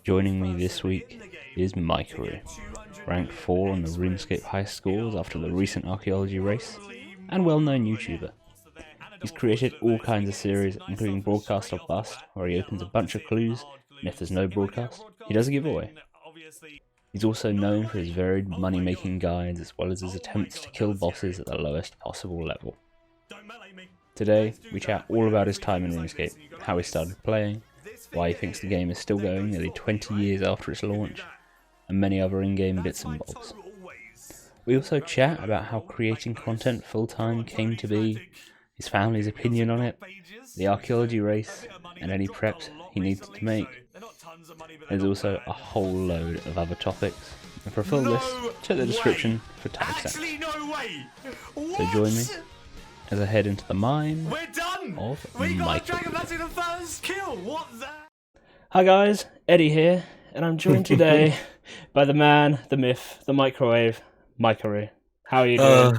Joining me this week is Maikeru, ranked 4 on the Runescape high scores after the recent Archaeology race, and well-known YouTuber. He's created all kinds of series, including Broadcast or Bust, where he opens a bunch of clues, and if there's no broadcast, he does a giveaway. He's also known for his varied money-making guides, as well as his attempts to kill bosses at the lowest possible level. Today, we chat all about his time in Runescape, how he started playing, why he thinks the game is still going nearly 20 years after its launch, and many other in-game bits and bobs. We also chat about how creating content full-time came to be, his family's opinion on it, the archaeology race, and any preps he needs to make. There's also a whole load of other topics, and for a full list, check the description for timestamps. So join me as I head into the mind of Maikeru. Hi guys, Eddie here, and I'm joined today by the man, the myth, the microwave, Maikeru. How are you doing?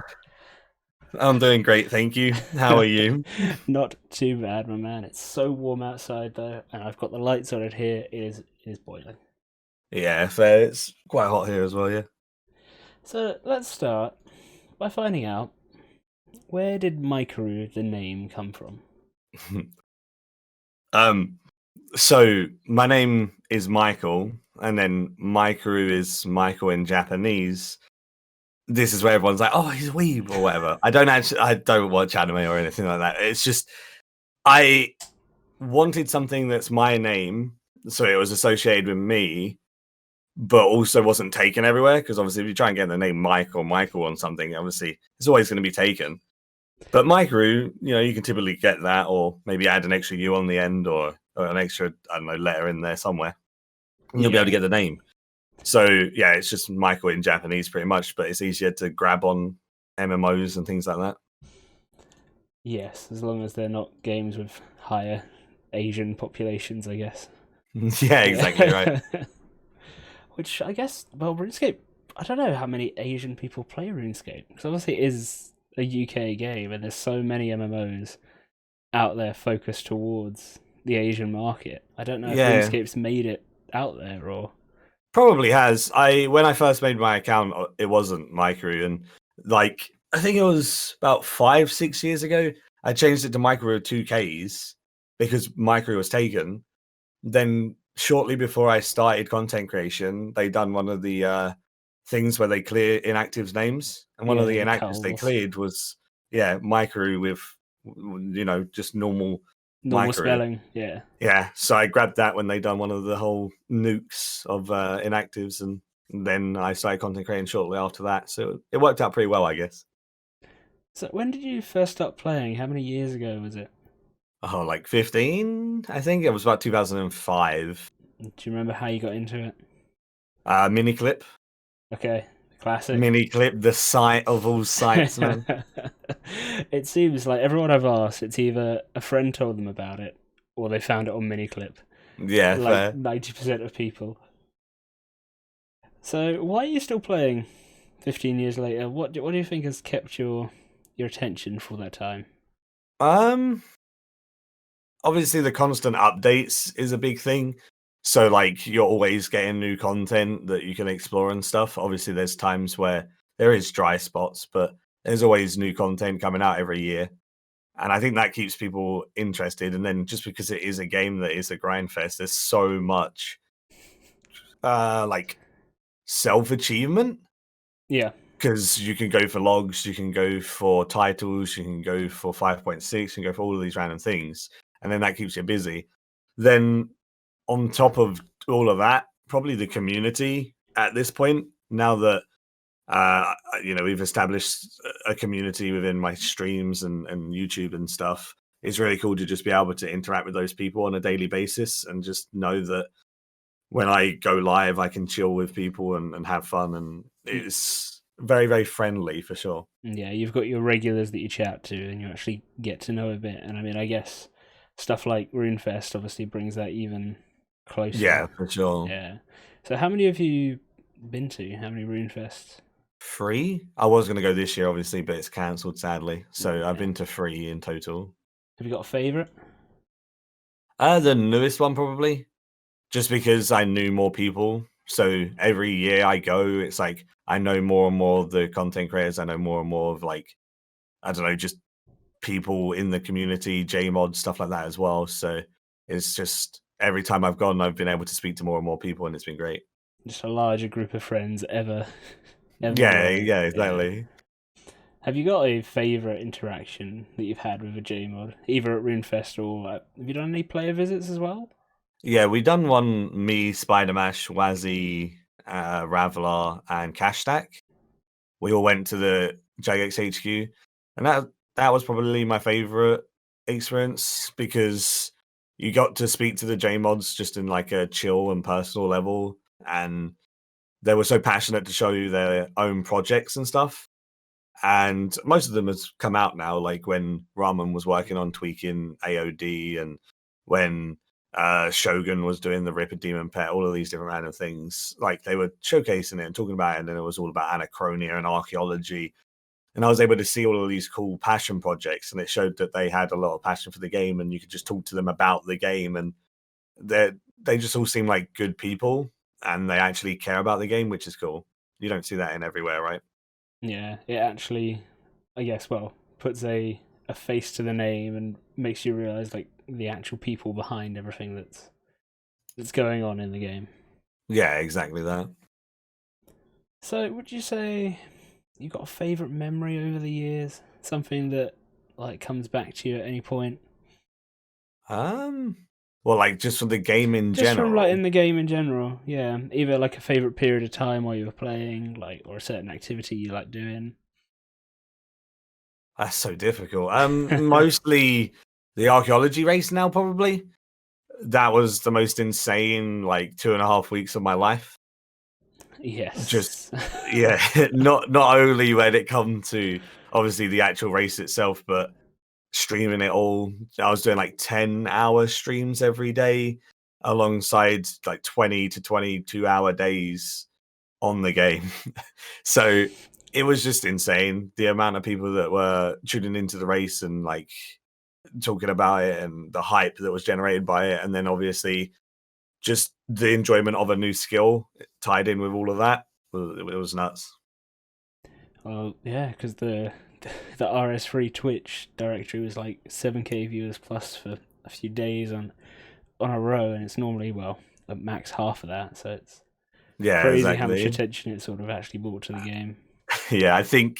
I'm doing great, thank you. How are you? Not too bad, my man. It's so warm outside though, and I've got the lights on it here. It is boiling. Yeah, fair. It's quite hot here as well, yeah. So let's start by finding out, where did Maikeru, the name, come from? So my name is Michael, and then Maikeru is Michael in Japanese. This is where everyone's like, "Oh, he's a weeb" or whatever. I don't watch anime or anything like that. It's just I wanted something that's my name, so it was associated with me, but also wasn't taken everywhere. Because obviously, if you try and get the name Michael on something, obviously it's always going to be taken. But Maikeru, you can typically get that, or maybe add an extra U on the end, or an extra, I don't know, letter in there somewhere. And you'll be able to get the name. So, yeah, it's just Michael in Japanese pretty much, but it's easier to grab on MMOs and things like that. Yes, as long as they're not games with higher Asian populations, I guess. Yeah, exactly right. Which, I guess, well, RuneScape, I don't know how many Asian people play RuneScape, because obviously it is a UK game, and there's so many MMOs out there focused towards the Asian market. I don't know if RuneScape's made it out there, or... Probably has. When I first made my account, it wasn't Maikeru, and I think it was about 5-6 years ago, I changed it to Maikeru 2Ks because Maikeru was taken. Then shortly before I started content creation, they done one of the things where they clear inactives names, and one of the inactives they cleared was Maikeru with just normal spelling. Yeah, so I grabbed that when they done one of the whole nukes of inactives, and then I started content creating shortly after that, so it worked out pretty well, I guess. So when did you first start playing? How many years ago was it? Oh, like 15, I think. It was about 2005. Do you remember how you got into it? Miniclip. Okay, classic. Miniclip, the site of all sites, man. It seems like everyone I've asked, it's either a friend told them about it, or they found it on Miniclip. Yeah, like fair. 90% of people. So why are you still playing 15 years later? What do you think has kept your attention for that time? Obviously the constant updates is a big thing. So you're always getting new content that you can explore and stuff. Obviously there's times where there is dry spots, but there's always new content coming out every year. And I think that keeps people interested. And then just because it is a game that is a grind fest, there's so much self-achievement. Yeah. Because you can go for logs, you can go for titles, you can go for 5.6, you can go for all of these random things. And then that keeps you busy. Then on top of all of that, probably the community at this point, now that we've established a community within my streams and YouTube and stuff, it's really cool to just be able to interact with those people on a daily basis and just know that when I go live, I can chill with people and have fun, and it's very, very friendly for sure. Yeah, you've got your regulars that you chat to and you actually get to know a bit. And I mean, I guess stuff like Runefest obviously brings that even closer. Yeah, for sure. Yeah. So how many have you been to? How many Runefests? 3. I was going to go this year, obviously, but it's cancelled, sadly. So I've been to 3 in total. Have you got a favourite? The newest one, probably. just because I knew more people. So every year I go, it's like I know more and more of the content creators. I know more and more of like, I don't know, just people in the community, JMod, stuff like that as well. So it's just every time I've gone, I've been able to speak to more and more people, and it's been great. Just a larger group of friends ever Yeah, growing. yeah, exactly. Have you got a favourite interaction that you've had with a JMod, either at Runefest or have you done any player visits as well? Yeah, we done one, me, Spider Mash, Wazzy, Ravlar, and Cash Stack. We all went to the Jagexs HQ, and that was probably my favorite experience because you got to speak to the J mods just in like a chill and personal level, and they were so passionate to show you their own projects and stuff. And most of them has come out now, like when Ramen was working on tweaking AOD, and when Shogun was doing the Ripper Demon Pet, all of these different random things. Like they were showcasing it and talking about it, and then it was all about Anachronia and archaeology. And I was able to see all of these cool passion projects, and it showed that they had a lot of passion for the game, and you could just talk to them about the game, and they just all seem like good people, and they actually care about the game, which is cool. You don't see that in everywhere, right? Yeah, it actually, I guess, well, puts a face to the name and makes you realise like the actual people behind everything that's going on in the game. Yeah, exactly that. So, would you say you got a favourite memory over the years? Something that like comes back to you at any point? Um, well, like just from the game in Just from like general. in the game in general, yeah. Either like a favourite period of time while you were playing, like, or a certain activity you like doing. That's so difficult. Mostly the archaeology race now, probably. That was the most insane, like 2.5 weeks of my life. Just Yes. yeah, not only when it come to obviously the actual race itself, but streaming it all. I was doing like 10-hour streams every day alongside like 20 to 22-hour days on the game. So it was just insane the amount of people that were tuning into the race and like talking about it and the hype that was generated by it. And then obviously just the enjoyment of a new skill tied in with all of that. It was nuts. Well, yeah, because the RS3 Twitch directory was like 7K viewers plus for a few days on a row, and it's normally well at max half of that. So it's Yeah, crazy how much exactly. attention it sort of actually brought to the game. Yeah, I think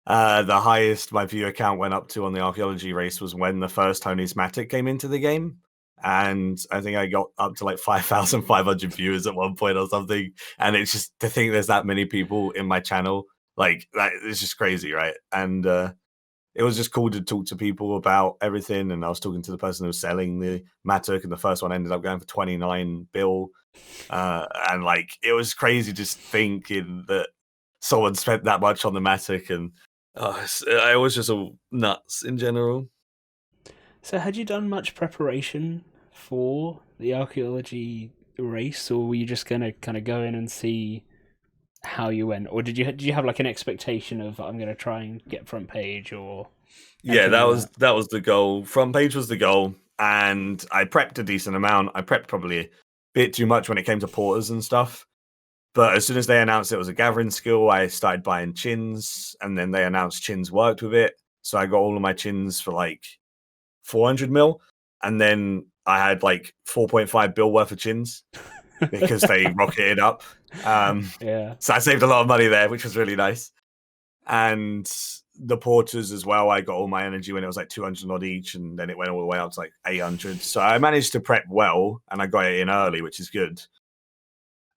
the highest my viewer count went up to on the archaeology race was when the first 200m Matic came into the game. And I think I got up to like 5,500 viewers at one point or something. And it's just to think there's that many people in my channel, like that, it's just crazy, right? And it was just cool to talk to people about everything. And I was talking to the person who was selling the Matic, and the first one ended up going for 29 bill. And like it was crazy just thinking that someone spent that much on the Matic, and I was just all nuts in general. So had you done much preparation for the archaeology race, or were you just gonna kind of go in and see how you went, or did you have like an expectation of I'm gonna try and get front page or Yeah, anything like that was the goal. Front page was the goal, and I prepped a decent amount. I prepped probably a bit too much when it came to porters and stuff. But as soon as they announced it was a gathering skill, I started buying chins, and then they announced chins worked with it. So I got all of my chins for like 400 mil, and then I had like 4.5 bill worth of chins because they that? rocketed up. Yeah. So I saved a lot of money there, which was really nice. And the porters as well, I got all my energy when it was like 200 odd each, and then it went all the way up to like 800. So I managed to prep well, and I got it in early, which is good.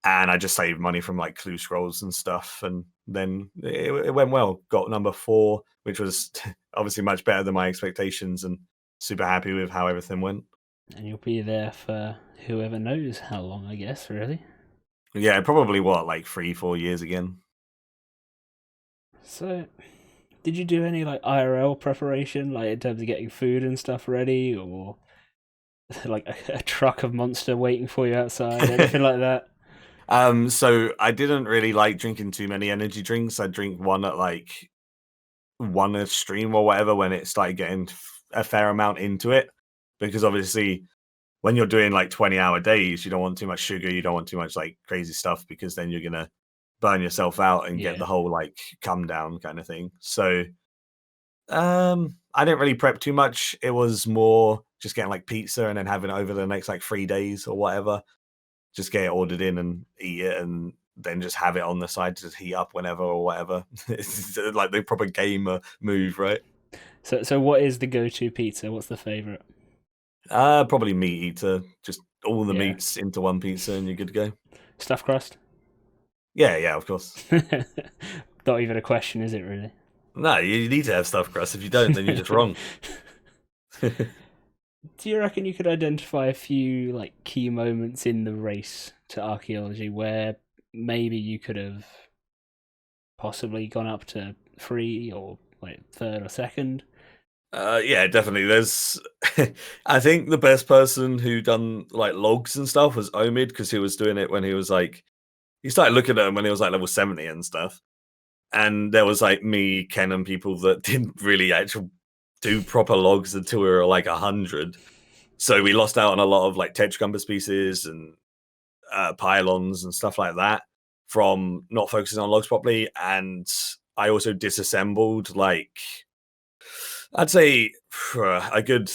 And I just saved money from like clue scrolls and stuff, and then it went well. Got number 4, which was obviously much better than my expectations, and super happy with how everything went. And you'll be there for whoever knows how long, I guess, really. Yeah, probably what, like 3-4 years again. So, did you do any like IRL preparation, like in terms of getting food and stuff ready, or like a truck of Monster waiting for you outside, anything like that? So I didn't really like drinking too many energy drinks. I drink one at like one a stream or whatever when it started getting a fair amount into it, because obviously when you're doing like 20-hour days, you don't want too much sugar, you don't want too much like crazy stuff, because then you're gonna burn yourself out and get the whole like come down kind of thing. So I didn't really prep too much. It was more just getting like pizza and then having it over the next like 3 days or whatever. Just get it ordered in and eat it, and then just have it on the side to just heat up whenever or whatever. It's like the proper gamer move, right? So what is the go-to pizza? What's the favorite? Probably meat eater. Just all the Yeah. meats into one pizza and you're good to go. Stuffed crust? Yeah, of course. Not even a question, is it really? No, you need to have stuffed crust. If you don't, then you're just wrong. Do you reckon you could identify a few like key moments in the race to archaeology where maybe you could have possibly gone up to 3 or like 3rd or 2nd? Yeah, definitely. There's, I think the best person who done like logs and stuff was Omid, because he was doing it when he was like, he started looking at them when he was like level 70 and stuff. And there was like me, Ken, and people that didn't really actually do proper logs until we were like 100. So we lost out on a lot of like Tetracompass pieces and pylons and stuff like that from not focusing on logs properly. And I also disassembled like, I'd say a good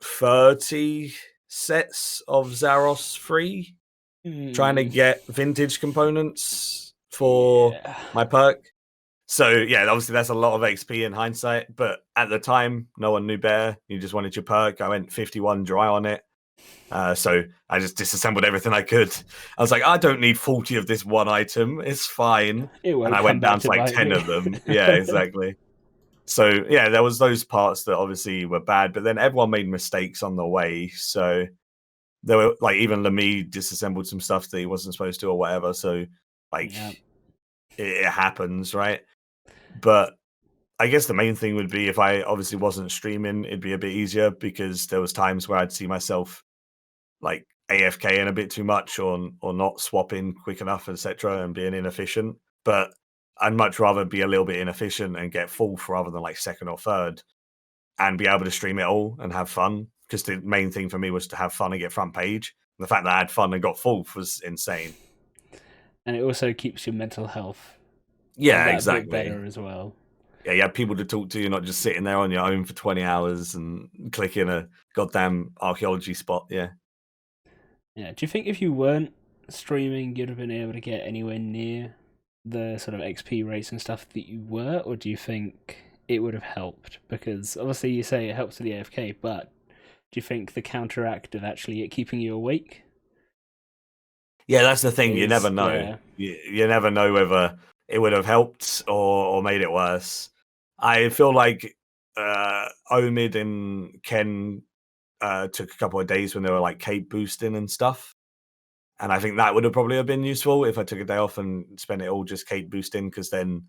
30 sets of Zaros free, trying to get vintage components for my perk. So yeah, obviously that's a lot of XP in hindsight, but at the time, no one knew better. You just wanted your perk. I went 51 dry on it. So I just disassembled everything I could. I was like, I don't need 40 of this one item. It's fine. And I went down to like 10 of them. Yeah, exactly. So yeah, there was those parts that obviously were bad, but then everyone made mistakes on the way. So there were like, even Lemmy disassembled some stuff that he wasn't supposed to or whatever. So like it happens, right? But I guess the main thing would be, if I obviously wasn't streaming, it'd be a bit easier, because there was times where I'd see myself like AFKing a bit too much, or not swapping quick enough, etc., and being inefficient. But I'd much rather be a little bit inefficient and get fourth rather than like 2nd or 3rd, and be able to stream it all and have fun. Because the main thing for me was to have fun and get front page. And the fact that I had fun and got fourth was insane. And it also keeps your mental health exactly bit better as well. Yeah, you have people to talk to. You're not just sitting there on your own for 20 hours and clicking a goddamn archaeology spot. Yeah. Do you think if you weren't streaming, you'd have been able to get anywhere near the sort of XP rates and stuff that you were, or do you think it would have helped? Because obviously you say it helps with the AFK, but do you think the counteract of actually it keeping you awake? Yeah, that's the thing. You never know. Yeah. You never know whether it would have helped or made it worse. I feel like Omid and Ken took a couple of days when they were like cape boosting and stuff. And I think that would have probably been useful if I took a day off and spent it all just cape boosting, because then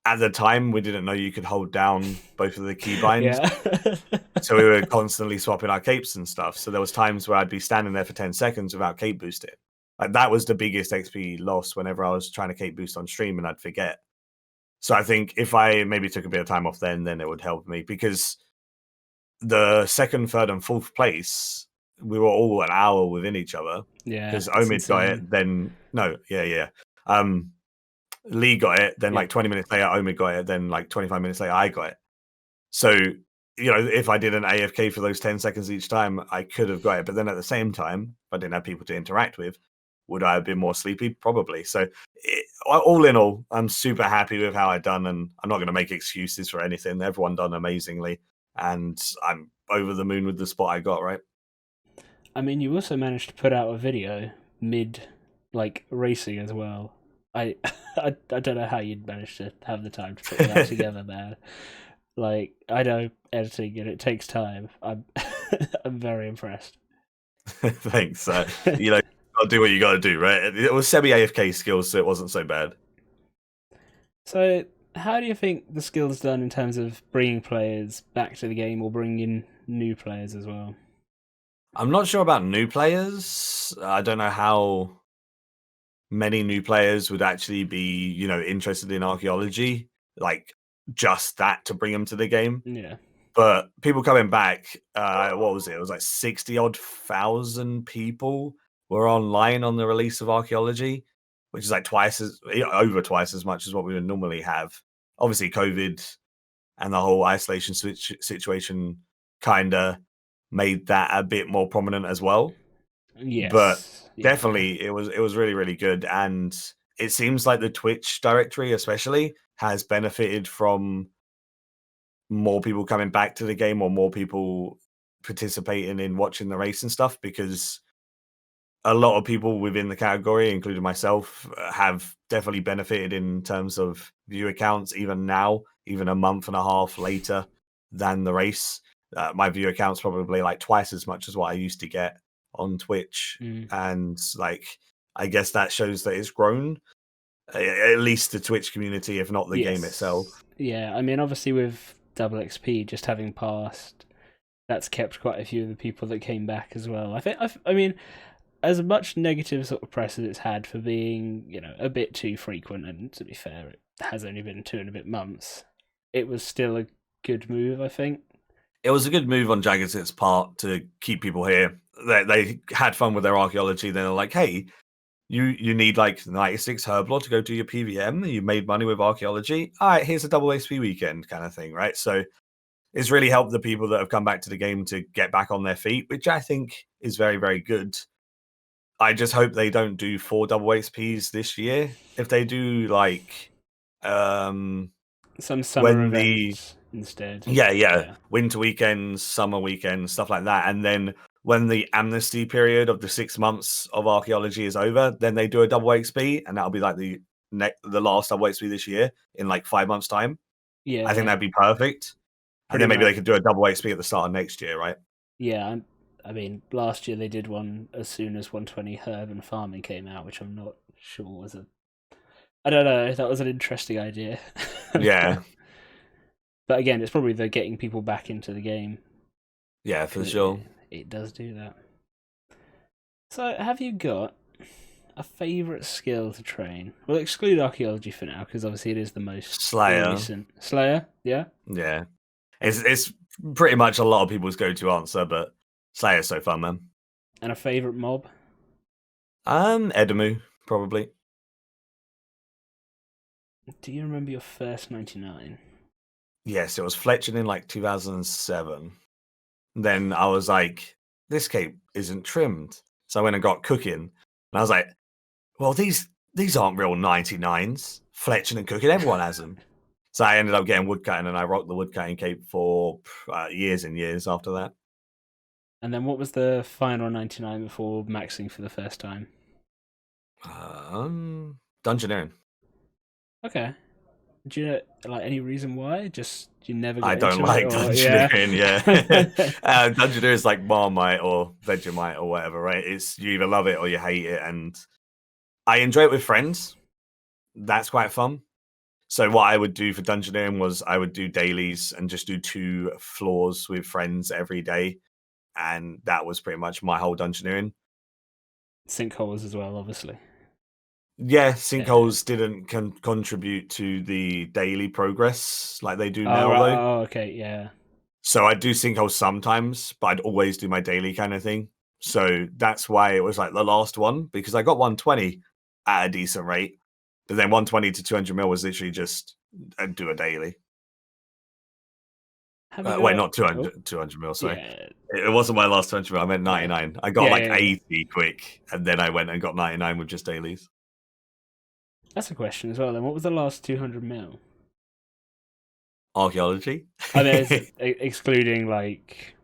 at the time we didn't know you could hold down both of the keybinds. So we were constantly swapping our capes and stuff. So there was times where I'd be standing there for 10 seconds without cape boosting. Like, that was the biggest XP loss whenever I was trying to cape boost on stream, and I'd forget. So I think if I maybe took a bit of time off then it would help me, because the 2nd, 3rd, and 4th place, we were all an hour within each other. Yeah, because Omid got it, then Lee got it, then like 20 minutes later Omid got it, then like 25 minutes later I got it. So if I did an AFK for those 10 seconds each time, I could have got it. But then at the same time, if I didn't have people to interact with, would I have been more sleepy? Probably. So all in all, I'm super happy with how I done, and I'm not going to make excuses for anything. Everyone done amazingly, and I'm over the moon with the spot I got, right? I mean, you also managed to put out a video mid, like, racing as well. I don't know how you'd managed to have the time to put that together, man. Like, I know editing and it takes time. I'm very impressed. Thanks. I'll do what you got to do, right? It was semi AFK skills, so it wasn't so bad. So, how do you think the skill's done in terms of bringing players back to the game, or bringing in new players as well? I'm not sure about new players. I don't know how many new players would actually be, interested in archaeology, like just that to bring them to the game. Yeah. But people coming back, what was it? It was like 60,000 people were online on the release of Archaeology, which is like over twice as much as what we would normally have. Obviously, COVID and the whole isolation situation kind of made that a bit more prominent as well. Yes. But definitely, it was really, really good. And it seems like the Twitch directory, especially, has benefited from more people coming back to the game or more people participating in watching the race and stuff, because a lot of people within the category, including myself, have definitely benefited in terms of view accounts, even now, even a month and a half later than the race. My view account's probably like twice as much as what I used to get on Twitch. And like, I guess that shows that it's grown, at least the Twitch community, if not the game itself. Yeah, I mean, obviously with double XP just having passed, that's kept quite a few of the people that came back as well. I mean, as much negative sort of press as it's had for being, you know, a bit too frequent, and to be fair, it has only been 2 and a bit months, it was still a good move, I think. It was a good move on Jagexs' part to keep people here. They had fun with their archaeology. They're like, hey, you need like 96 Herblore to go do your PVM. You made money with archaeology. All right, here's a double XP weekend kind of thing, right? So it's really helped the people that have come back to the game to get back on their feet, which I think is very, very good. I just hope they don't do 4 double XPs this year. If they do like some summer events instead. Yeah. Winter weekends, summer weekends, stuff like that. And then when the amnesty period of the 6 months of archaeology is over, then they do a double XP, and that'll be like the last double XP this year in like 5 months' time. Yeah, I think that'd be perfect. And then maybe they could do a double XP at the start of next year, right? Yeah, I mean, last year they did one as soon as 120 Herb and Farming came out, which I'm not sure was I don't know, that was an interesting idea. Yeah. But again, it's probably the getting people back into the game. Yeah, for sure. It does do that. So, have you got a favourite skill to train? We'll exclude archaeology for now, because obviously it is the most recent. Slayer, yeah? Yeah. It's pretty much a lot of people's go-to answer, but Slayer's so fun, man. And a favourite mob? Edamu, probably. Do you remember your first 99? Yes, it was fletching in like 2007. Then I was like, this cape isn't trimmed. So I went and got cooking. And I was like, well, these aren't real 99s. Fletching and cooking, everyone has them. So I ended up getting woodcutting, and I rocked the woodcutting cape for years and years after that. And then what was the final 99 before maxing for the first time? Dungeoneering. Okay. Do you know like any reason why? Just you never got I don't like Dungeoneering, yeah. Dungeoneering is like Marmite or Vegemite or whatever, right? It's you either love it or you hate it, and I enjoy it with friends. That's quite fun. So what I would do for Dungeoneering was I would do dailies and just do 2 floors with friends every day. And that was pretty much my whole Dungeoneering. Sinkholes as well, obviously. Yeah, sinkholes didn't contribute to the daily progress like they do now, though. Oh, okay, yeah. So I'd do sinkholes sometimes, but I'd always do my daily kind of thing. So that's why it was like the last one, because I got 120 at a decent rate. But then 120 to 200 mil was literally just do a daily. Wait, not 200 mil, sorry. Yeah. It wasn't my last 200 mil, I meant 99. I got 80 quick, and then I went and got 99 with just dailies. That's a question as well, then. What was the last 200 mil? Archaeology? I mean, excluding, like...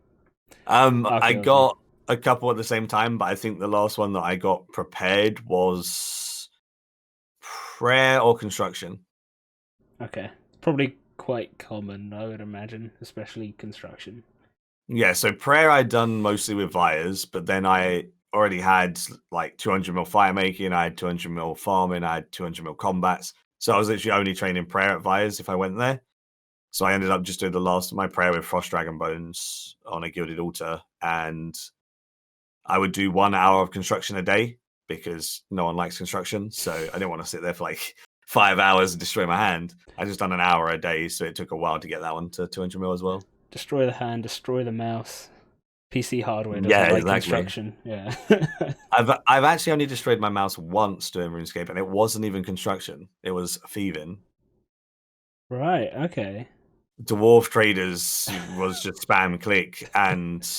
I got a couple at the same time, but I think the last one that I got prepared was prayer or construction. Okay. Probably quite common, I would imagine, especially construction. Yeah, so prayer I'd done mostly with Vias, but then I already had like 200 mil fire making, I had 200 mil farming, I had 200 mil combats. So I was literally only training prayer at Vias if I went there. So I ended up just doing the last of my prayer with Frost Dragon Bones on a gilded altar, and I would do 1 hour of construction a day because no one likes construction. So I didn't want to sit there for like 5 hours and destroy my hand. I just done an hour a day, so it took a while to get that one to 200 mil as well. destroy the hand, destroy the mouse. PC hardware doesn't Yeah, like exactly. construction. Yeah. I've actually only destroyed my mouse once doing RuneScape, and it wasn't even construction. It was thieving. Right. Okay. Dwarf Traders was just spam click, and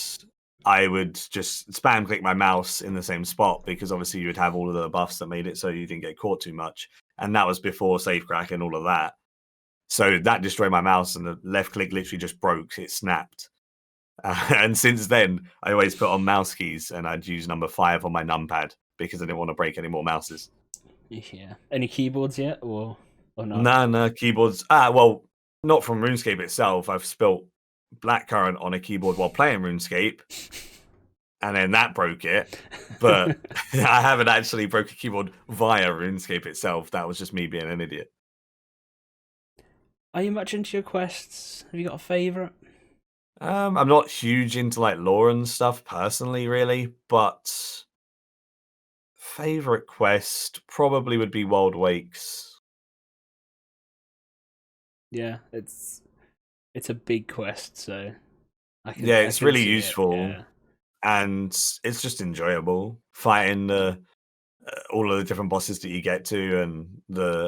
I would just spam click my mouse in the same spot because obviously you would have all of the buffs that made it so you didn't get caught too much. And that was before safecrack and all of that. So that destroyed my mouse, and the left click literally just broke. It snapped. And since then, I always put on mouse keys, and I'd use number 5 on my numpad because I didn't want to break any more mouses. Yeah. Any keyboards yet, or not? No, keyboards. Well, not from RuneScape itself. I've spilt blackcurrant on a keyboard while playing RuneScape, and then that broke it. But I haven't actually broke a keyboard via RuneScape itself. That was just me being an idiot. Are you much into your quests? Have you got a favourite? I'm not huge into like lore and stuff personally, really, but favorite quest probably would be Wild Wakes. Yeah, it's a big quest, so It's really useful, Yeah. and it's just enjoyable fighting all of the different bosses that you get to, and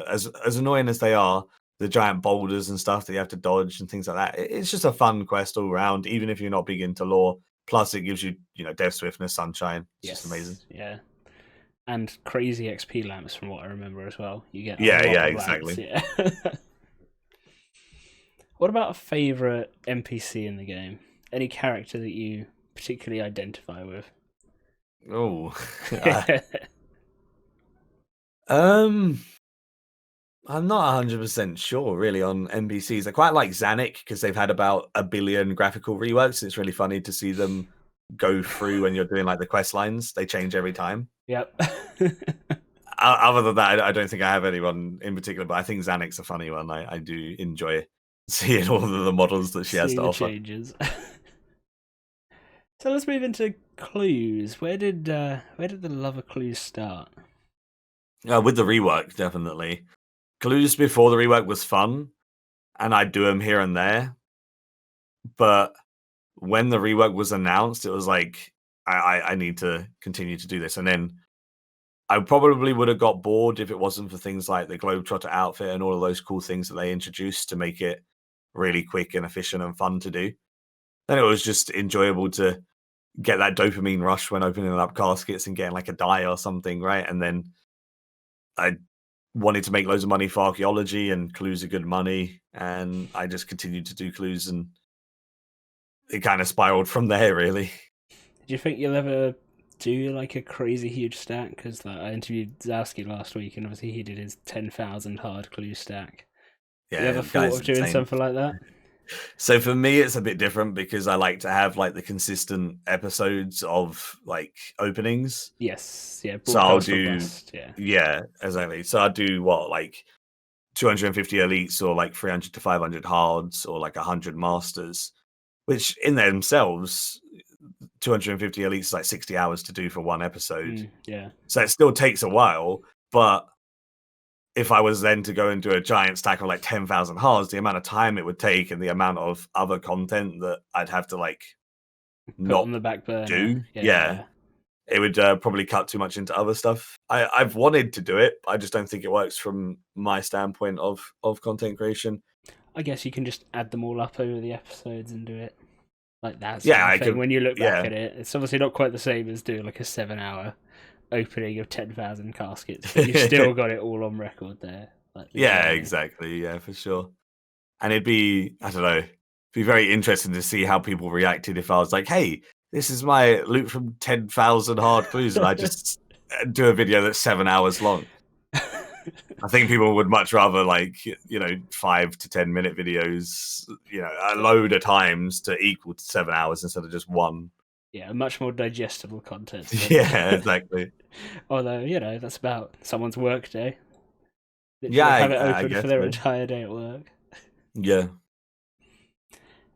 as annoying as they are, the giant boulders and stuff that you have to dodge and things like that. It's just a fun quest all around, even if you're not big into lore. Plus, it gives you, death swiftness, sunshine. It's just amazing. Yeah, and crazy XP lamps, from what I remember as well. You get exactly. Lamps, yeah. What about a favorite NPC in the game? Any character that you particularly identify with? Oh, I'm not 100% sure, really, on NPCs. I quite like Zanuck because they've had about 1 billion graphical reworks. It's really funny to see them go through when you're doing like the quest lines. They change every time. Yep. Other than that, I don't think I have anyone in particular, but I think Zanuck's a funny one. I do enjoy seeing all of the models that she has to offer. Changes. So let's move into clues. Where did the love of clues start? With the rework, definitely. Clues before the rework was fun, and I'd do them here and there. But when the rework was announced, it was like, I need to continue to do this. And then I probably would have got bored if it wasn't for things like the Globetrotter outfit and all of those cool things that they introduced to make it really quick and efficient and fun to do. Then it was just enjoyable to get that dopamine rush when opening up caskets and getting like a die or something, right? And then I wanted to make loads of money for archaeology, and clues are good money, and I just continued to do clues, and it kind of spiraled from there, really. Do you think you'll ever do like a crazy huge stack? Because I interviewed Zowski last week, and obviously he did his 10,000 hard clue stack. Yeah, you ever thought of doing something like that? So for me, it's a bit different because I like to have like the consistent episodes of like openings. Yes, yeah. So I'll do, yeah, exactly. So I'll do like 250 elites, or like 300 to 500 hards, or like 100 masters, which in themselves, 250 elites is like 60 hours to do for one episode. Yeah. So it still takes a while, but if I was then to go and do a giant stack of like 10,000 hards, the amount of time it would take and the amount of other content that I'd have to like put on the back burner. Do, it would probably cut too much into other stuff. I've wanted to do it, but I just don't think it works from my standpoint of content creation. I guess you can just add them all up over the episodes and do it like that. When you look back at it, it's obviously not quite the same as doing like a 7-hour opening of 10,000 caskets, but you've still got it all on record there. Exactly. Yeah, for sure. And it'd be, I don't know, be very interesting to see how people reacted if I was like, hey, this is my loot from 10,000 hard clues, and I just do a video that's 7 hours long. I think people would much rather 5 to 10 minute videos, a load of times to equal to 7 hours instead of just one. Yeah, much more digestible content. Yeah, exactly. Although, that's about someone's work day. Have it open for their entire day at work. Yeah.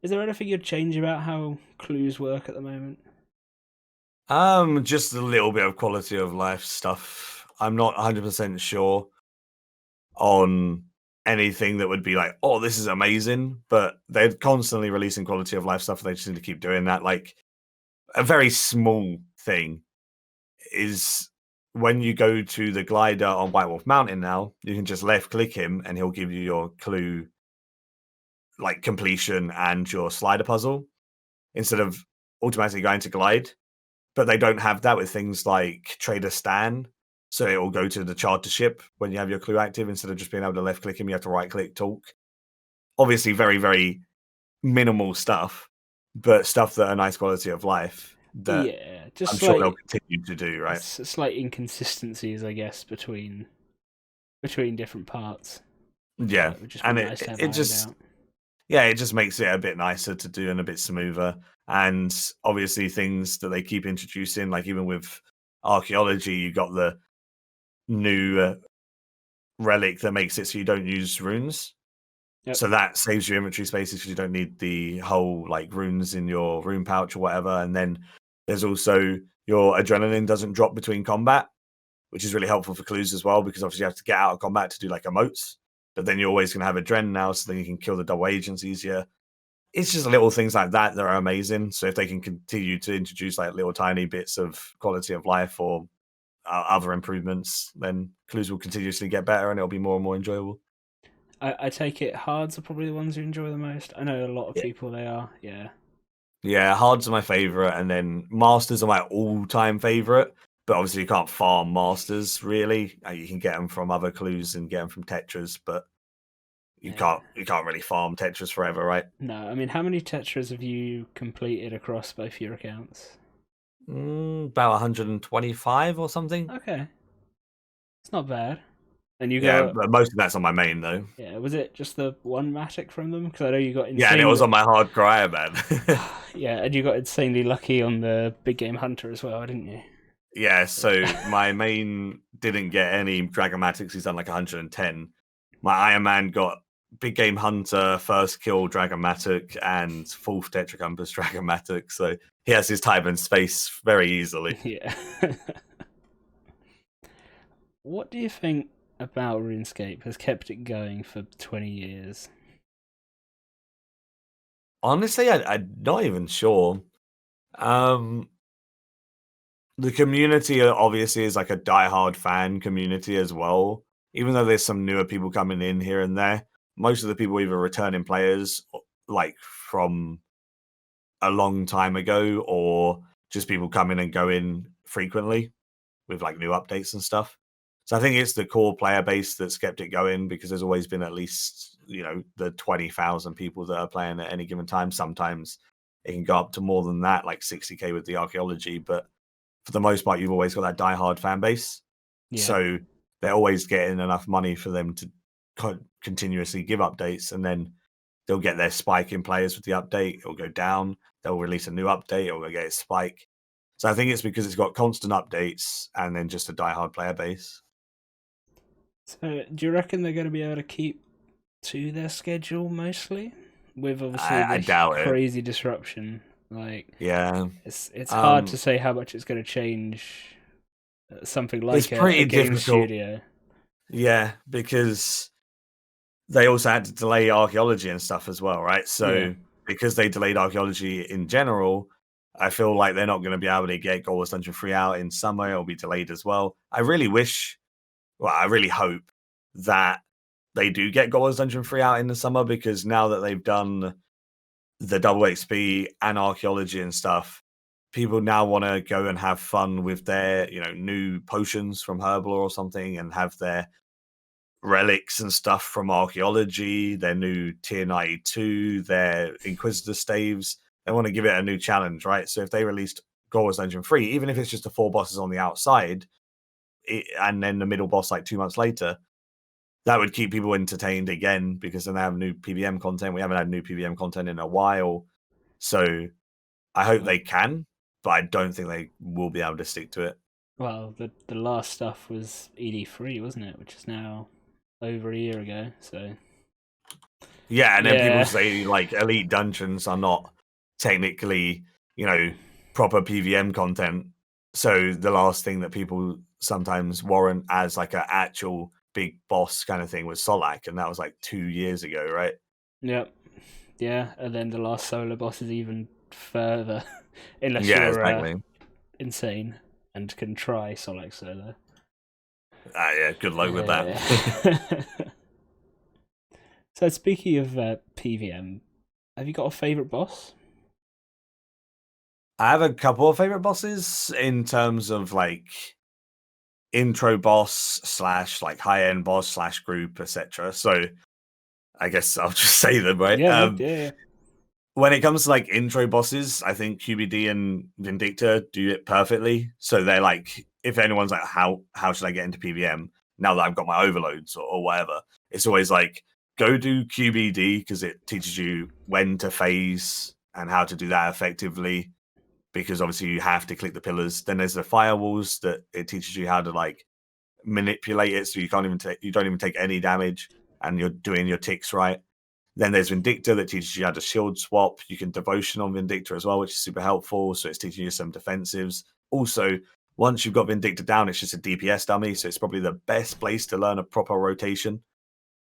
Is there anything you'd change about how clues work at the moment? Just a little bit of quality of life stuff. I'm not 100% sure on anything that would be like, oh, this is amazing. But they're constantly releasing quality of life stuff. They just need to keep doing that. Like a very small thing is when you go to the glider on White Wolf Mountain now, you can just left click him and he'll give you your clue, like completion and your slider puzzle instead of automatically going to glide. But they don't have that with things like Trader Stan. So it will go to the charter ship when you have your clue active instead of just being able to left click him. You have to right click talk. Obviously, very, very minimal stuff, but stuff that are nice quality of life that just I'm sure they'll continue to do, right? Slight inconsistencies, I guess, between different parts. Yeah, It would just and be nice to have it just out. yeah, it just makes it a bit nicer to do and a bit smoother. And obviously, things that they keep introducing, like even with archaeology, you got the new relic that makes it so you don't use runes. Yep. So that saves you inventory spaces because you don't need the whole like runes in your rune pouch or whatever. And then there's also your adrenaline doesn't drop between combat, which is really helpful for clues as well, because obviously you have to get out of combat to do like emotes. But then you're always going to have adrenaline now, so then you can kill the double agents easier. It's just little things like that that are amazing. So if they can continue to introduce like little tiny bits of quality of life or other improvements, then clues will continuously get better and it'll be more and more enjoyable. I take it hards are probably the ones you enjoy the most. I know a lot of people they are. Yeah, hards are my favorite, and then masters are my all-time favorite. But obviously, you can't farm masters really. You can get them from other clues and get them from Tetras, but you can't really farm Tetras forever, right? No, I mean, how many Tetras have you completed across both your accounts? About 125 or something. Okay, it's not bad. And you Yeah, got but most of that's on my main though. was it just the one Matic from them? Because I know you got Yeah, and it was on my hardcore Iron Man. Yeah, and you got insanely lucky on the big game hunter as well, didn't you? Yeah, so my main didn't get any Dragomatics. He's done like 110. My Iron Man got big game hunter, first kill Dragomatic, and fourth Tetracompass Dragomatic. So he has his time and space very easily. Yeah. What do you think about RuneScape has kept it going for 20 years? Honestly, I'm not even sure. The community obviously is like a diehard fan community as well. Even though there's some newer people coming in here and there, most of the people either returning players, like from a long time ago, or just people coming and going frequently with like new updates and stuff. So I think it's the core player base that's kept it going, because there's always been at least, the 20,000 people that are playing at any given time. Sometimes it can go up to more than that, like 60K with the archaeology, but for the most part, you've always got that diehard fan base. Yeah. So they're always getting enough money for them to continuously give updates, and then they'll get their spike in players with the update. It'll go down. They'll release a new update. It'll get a spike. So I think it's because it's got constant updates and then just a diehard player base. So do you reckon they're going to be able to keep to their schedule mostly? With obviously I doubt crazy disruption. Like, yeah, it's hard to say how much it's going to change something like a game studio. Yeah, because they also had to delay archaeology and stuff as well, right? So because they delayed archaeology in general, I feel like they're not going to be able to get Gold Wars Dungeon 3 out in summer. It'll be delayed as well. I really hope that they do get Gold Wars Dungeon 3 out in the summer, because now that they've done the double XP and archaeology and stuff, people now want to go and have fun with their, new potions from Herbal or something, and have their relics and stuff from archaeology, their new tier 92, their Inquisitor staves. They want to give it a new challenge, right? So if they released Gold Wars Dungeon 3, even if it's just the 4 bosses on the outside, and then the middle boss like 2 months later, that would keep people entertained again, because then they have new PVM content. We haven't had new PVM content in a while. So I hope they can, but I don't think they will be able to stick to it. Well, the last stuff was ED3, wasn't it? Which is now over a year ago. So yeah, and then people say like elite dungeons are not technically, proper PVM content. So the last thing that people sometimes warrant as like an actual big boss kind of thing was Solak, and that was like 2 years ago, right? Yep. Yeah, and then the last solo boss is even further, unless Yeah, you're exactly. insane and can try Solak solo. Yeah, good luck with that. So speaking of PVM, have you got a favourite boss? I have a couple of favorite bosses in terms of like intro boss / like high end boss / group, etc. So I guess I'll just say them, right? Yeah, no, yeah. When it comes to like intro bosses, I think QBD and Vindicta do it perfectly. So they're like, if anyone's like, how should I get into PVM now that I've got my overloads or whatever? It's always like, go do QBD because it teaches you when to phase and how to do that effectively. Because obviously you have to click the pillars. Then there's the firewalls that it teaches you how to like manipulate it, so you don't even take any damage, and you're doing your ticks right. Then there's Vindicta that teaches you how to shield swap. You can devotion on Vindicta as well, which is super helpful. So it's teaching you some defensives. Also, once you've got Vindicta down, it's just a DPS dummy, so it's probably the best place to learn a proper rotation.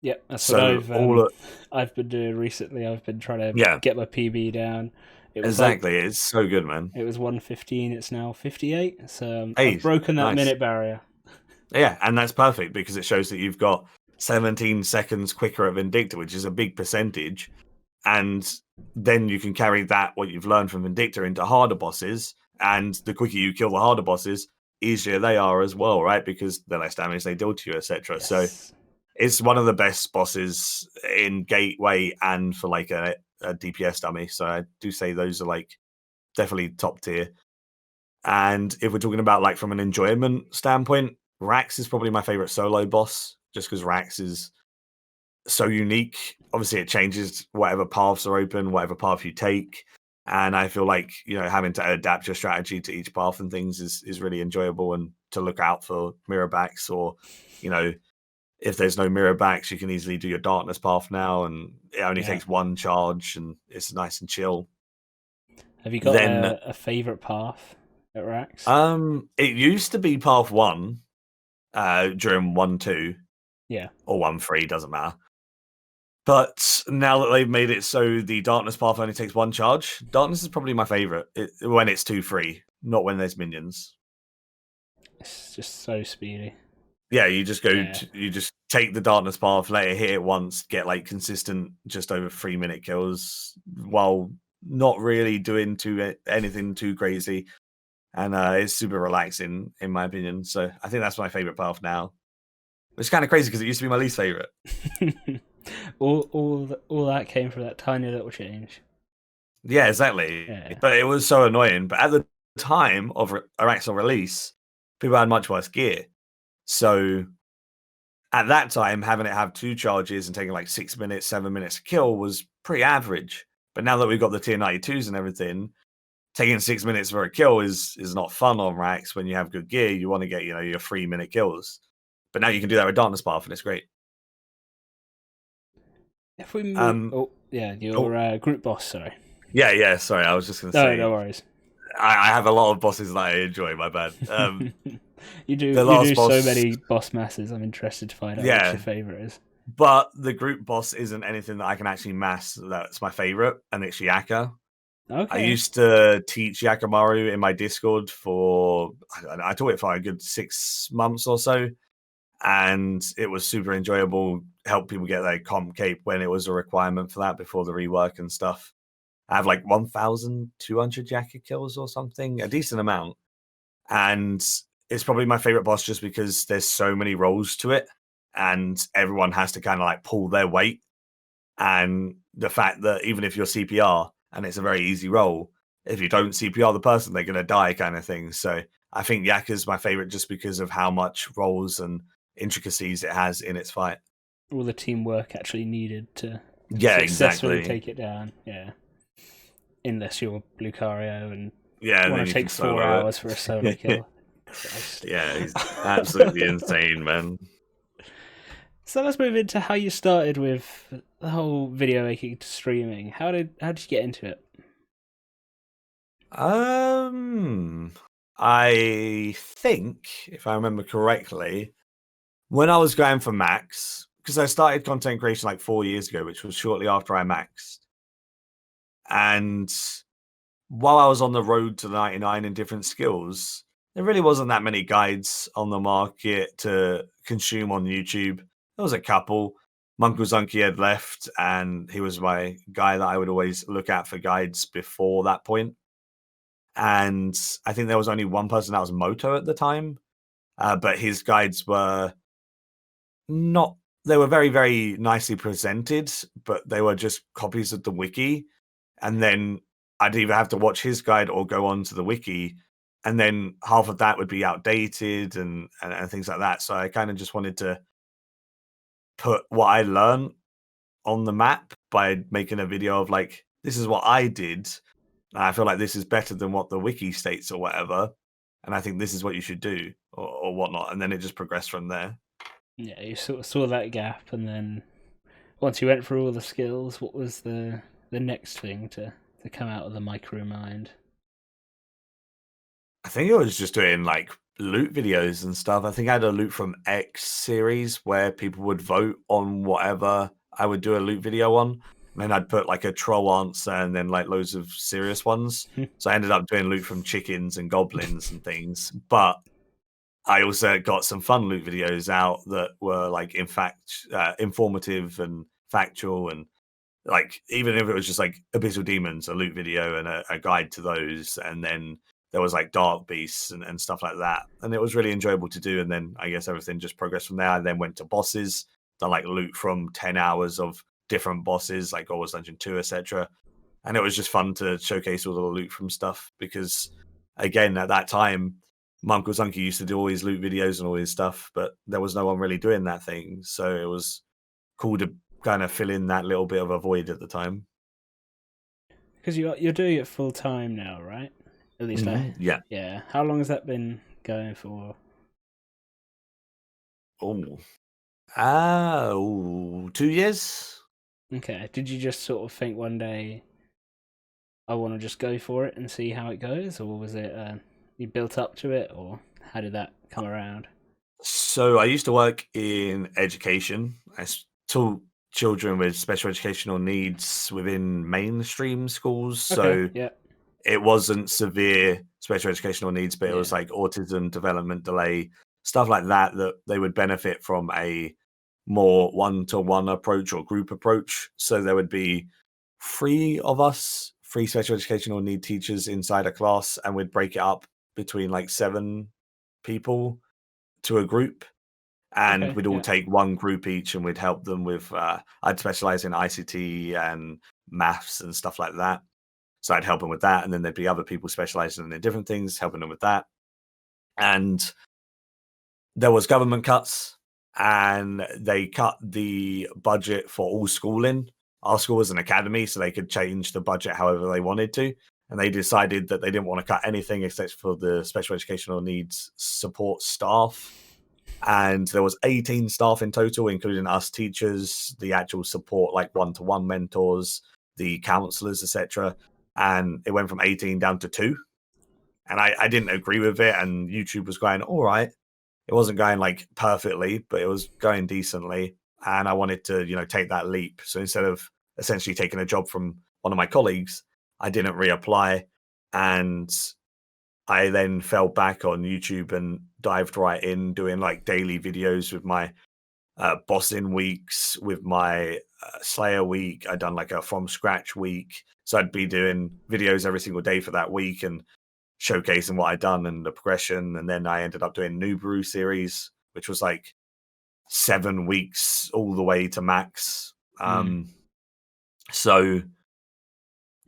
Yeah, that's So what I've been doing recently. I've been trying to get my PB down. It was exactly. It's so good, man. It was 115. It's now 58. So Hey, I've broken that minute barrier. Yeah, and that's perfect because it shows that you've got 17 seconds quicker at Vindicta, which is a big percentage. And then you can carry that, what you've learned from Vindicta, into harder bosses. And the quicker you kill the harder bosses, easier they are as well, right? Because the less damage they deal to you, etc. Yes. So it's one of the best bosses in Gateway and for like a DPS dummy. So I do say those are like definitely top tier. And if we're talking about like from an enjoyment standpoint, Rax is probably my favorite solo boss, just because Rax is so unique. Obviously, it changes whatever paths are open, whatever path you take. And I feel like, having to adapt your strategy to each path and things is really enjoyable, and to look out for mirror backs, or, if there's no mirror backs, you can easily do your darkness path now, and it only takes one charge, and it's nice and chill. Have you got a favorite path at Rax? It used to be path 1 during 1-2. Yeah. Or 1-3, doesn't matter. But now that they've made it so the darkness path only takes 1 charge, darkness is probably my favorite when it's 2-3, not when there's minions. It's just so speedy. Yeah, you just you just take the darkness path, let it hit it once, get like consistent just over 3-minute kills while not really doing anything too crazy. And it's super relaxing, in my opinion. So I think that's my favorite path now. It's kind of crazy because it used to be my least favorite. all that came from that tiny little change. Yeah, exactly. Yeah. But it was so annoying. But at the time of Araxel release, people had much worse gear. So at that time, having it have 2 charges and taking like 6 minutes, 7 minutes to kill was pretty average. But now that we've got the tier 92s and everything, taking 6 minutes for a kill is not fun on Rax. When you have good gear, you want to get your 3-minute kills. But now you can do that with Darkness Path, and it's great. If we move, your group boss. Sorry. Yeah. Sorry, I was just going to say. No worries. I have a lot of bosses that I enjoy. My bad. You do so many boss masses. I'm interested to find out which your favorite is. But the group boss isn't anything that I can actually mass. That's my favorite, and it's Yaka. Okay. I used to teach Yakamaru in my Discord I taught it for a good 6 months or so, and it was super enjoyable. Help people get their comp cape when it was a requirement for that before the rework and stuff. I have like 1,200 Yaka kills or something, a decent amount, and it's probably my favorite boss just because there's so many roles to it, and everyone has to kind of like pull their weight. And the fact that even if you're CPR and it's a very easy roll, if you don't CPR the person, they're going to die kind of thing. So I think Yaka's my favorite just because of how much rolls and intricacies it has in its fight. All the teamwork actually needed to successfully take it down. Yeah. Unless you're Lucario and want to take 4 hours for a solo kill. Yeah, he's absolutely insane, man. So let's move into how you started with the whole video making to streaming. How did you get into it? I think, if I remember correctly, when I was going for max, because I started content creation like 4 years ago, which was shortly after I maxed. And while I was on the road to 99 in different skills, there really wasn't that many guides on the market to consume on YouTube. There was a couple. Munkelzunky had left, and he was my guy that I would always look at for guides before that point. And I think there was only one person that was Moto at the time, but his guides were not. They were very, very nicely presented, but they were just copies of the wiki. And then I'd either have to watch his guide or go on to the wiki, and then half of that would be outdated and things like that. So I kind of just wanted to put what I learned on the map by making a video of like, this is what I did. And I feel like this is better than what the wiki states or whatever. And I think this is what you should do or whatnot. And then it just progressed from there. Yeah, you sort of saw that gap, and then once you went through all the skills, what was the next thing to come out of the Maikeru mind? I think it was just doing like loot videos and stuff. I think I had a loot from X series where people would vote on whatever I would do a loot video on. And then I'd put like a troll answer and then like loads of serious ones. So I ended up doing loot from chickens and goblins and things. But I also got some fun loot videos out that were like, in fact, informative and factual. And like, even if it was just like Abyssal Demons, a loot video and a guide to those. And then there was like Dark Beasts and stuff like that. And it was really enjoyable to do. And then I guess everything just progressed from there. I then went to bosses, done like loot from 10 hours of different bosses, like Always Dungeon 2, etc. And it was just fun to showcase all the loot from stuff because, again, at that time, Munkelzunky used to do all his loot videos and all his stuff, but there was no one really doing that thing. So it was cool to kind of fill in that little bit of a void at the time. Because you're doing it full time now, right? At least yeah. How long has that been going for? 2 years. Okay. Did you just sort of think one day, I want to just go for it and see how it goes, or was it you built up to it, or how did that come around? So I used to work in education. I taught children with special educational needs within mainstream schools. Okay, So yeah. it wasn't severe special educational needs, but it was like autism, development delay, stuff like that, that they would benefit from a more one-to-one approach or group approach. So there would be 3 of us, 3 special educational need teachers inside a class, and we'd break it up between like 7 people to a group. And Okay, we'd all take one group each, and we'd help them with, I'd specialize in ICT and maths and stuff like that. So I'd help them with that. And then there'd be other people specializing in different things, helping them with that. And there was government cuts, and they cut the budget for all schooling. Our school was an academy, so they could change the budget however they wanted to. And they decided that they didn't want to cut anything except for the special educational needs support staff. And there was 18 staff in total, including us teachers, the actual support, like one-to-one mentors, the counselors, etc. And it went from 18 down to 2. And I didn't agree with it. And YouTube was going, all right. It wasn't going like perfectly, but it was going decently. And I wanted to, take that leap. So instead of essentially taking a job from one of my colleagues, I didn't reapply. And I then fell back on YouTube and dived right in doing like daily videos with my bossing weeks, with my Slayer week. I'd done like a from scratch week. So I'd be doing videos every single day for that week and showcasing what I'd done and the progression. And then I ended up doing Nubaru series, which was like 7 weeks all the way to max. So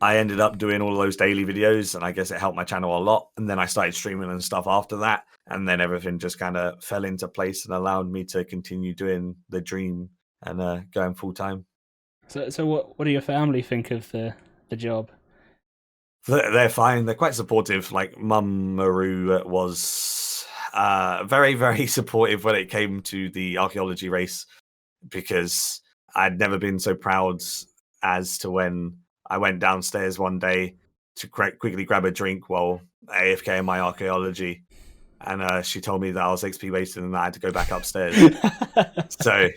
I ended up doing all of those daily videos, and I guess it helped my channel a lot. And then I started streaming and stuff after that. And then everything just kind of fell into place and allowed me to continue doing the dream and going full time. So what do your family think of the job? They're fine. They're quite supportive. Like Mum Maru was very, very supportive when it came to the archaeology race, because I'd never been so proud as to when I went downstairs one day to quickly grab a drink while AFK in my archaeology. and she told me that I was XP wasted and I had to go back upstairs. So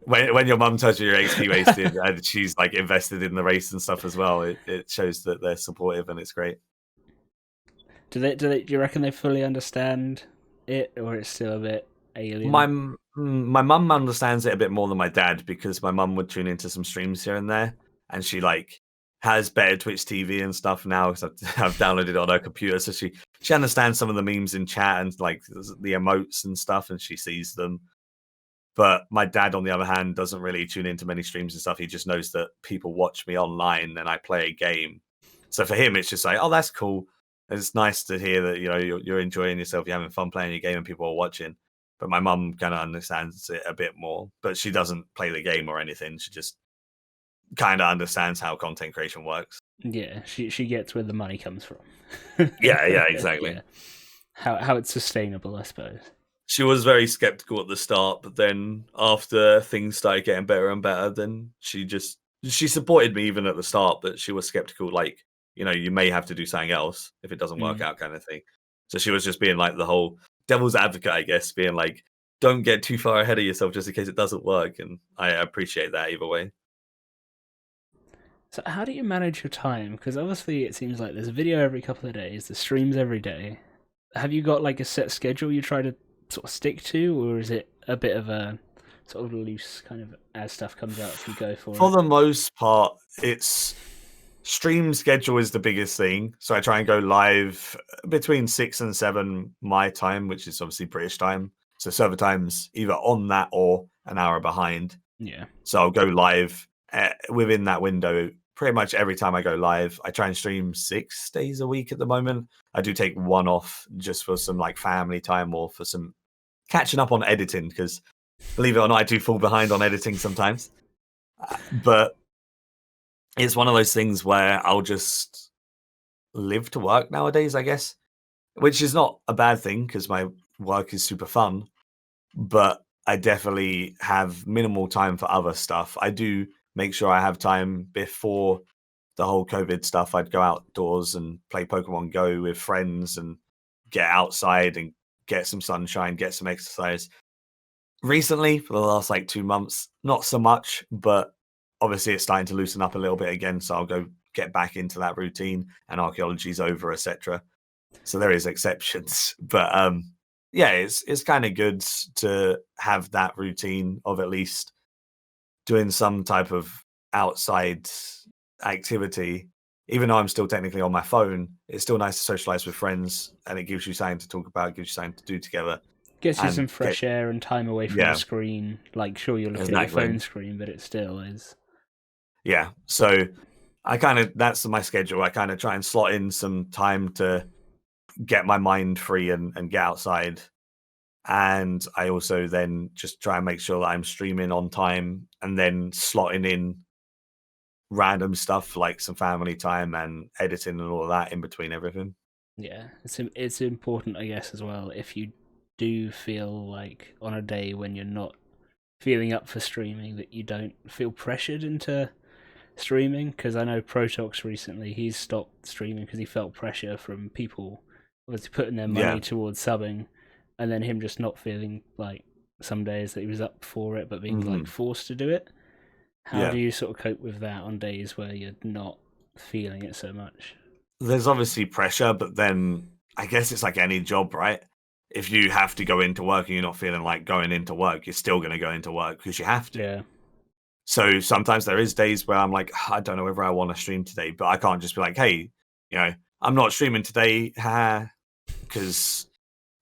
when your mum tells you you're XP wasted and she's like invested in the race and stuff as well, it shows that they're supportive and it's great. Do you reckon they fully understand it, or it's still a bit alien? My mum understands it a bit more than my dad, because my mum would tune into some streams here and there, and she like has better Twitch TV and stuff now because I've downloaded it on her computer, so she understands some of the memes in chat and like the emotes and stuff, and she sees them. But my dad, on the other hand, doesn't really tune into many streams and stuff. He just knows that people watch me online and I play a game. So for him, it's just like, oh, that's cool. It's nice to hear that you're enjoying yourself, you're having fun playing your game, and people are watching. But my mum kind of understands it a bit more, but she doesn't play the game or anything. She just kind of understands how content creation works. Yeah, she gets where the money comes from. Yeah, exactly. Yeah. How it's sustainable, I suppose. She was very skeptical at the start, but then after things started getting better and better, then she supported me even at the start, but she was skeptical, like, you may have to do something else if it doesn't work out kind of thing. So she was just being like the whole devil's advocate, I guess, being like, don't get too far ahead of yourself just in case it doesn't work. And I appreciate that either way. So how do you manage your time? Because obviously it seems like there's a video every couple of days, there's streams every day. Have you got like a set schedule you try to sort of stick to, or is it a bit of a sort of loose kind of as stuff comes out, you go for it? For the most part, it's stream schedule is the biggest thing. So I try and go live between 6 and 7 my time, which is obviously British time. So server time's either on that or an hour behind. Yeah. So I'll go live within that window pretty much every time I go live. I try and stream 6 days a week at the moment. I do take one off just for some like family time or for some catching up on editing, because believe it or not, I do fall behind on editing sometimes. But it's one of those things where I'll just live to work nowadays, I guess, which is not a bad thing because my work is super fun, but I definitely have minimal time for other stuff. I do make sure I have time before the whole COVID stuff. I'd go outdoors and play Pokemon Go with friends and get outside and get some sunshine, get some exercise. Recently, for the last like 2 months, not so much, but obviously it's starting to loosen up a little bit again, so I'll go get back into that routine, and Archaeologies over, etc. So there is exceptions, but yeah, it's kind of good to have that routine of at least doing some type of outside activity. Even though I'm still technically on my phone, it's still nice to socialize with friends, and it gives you something to talk about, gives you something to do together. Gets you some fresh air and time away from the screen. Like, sure, you're looking at your phone screen, but it still is. Yeah, so that's my schedule. I kind of try and slot in some time to get my mind free and get outside. And I also then just try and make sure that I'm streaming on time and then slotting in random stuff like some family time and editing and all of that in between everything. Yeah, it's important, I guess, as well, if you do feel like on a day when you're not feeling up for streaming, that you don't feel pressured into streaming. Because I know Protox recently, he's stopped streaming because he felt pressure from people obviously putting their money towards subbing, and then him just not feeling like some days that he was up for it, but being like forced to do it. How do you sort of cope with that on days where you're not feeling it so much? There's obviously pressure, but then I guess it's like any job, right? If you have to go into work and you're not feeling like going into work, you're still going to go into work because you have to. Yeah. So sometimes there is days where I'm like, I don't know whether I want to stream today, but I can't just be like, hey, I'm not streaming today, because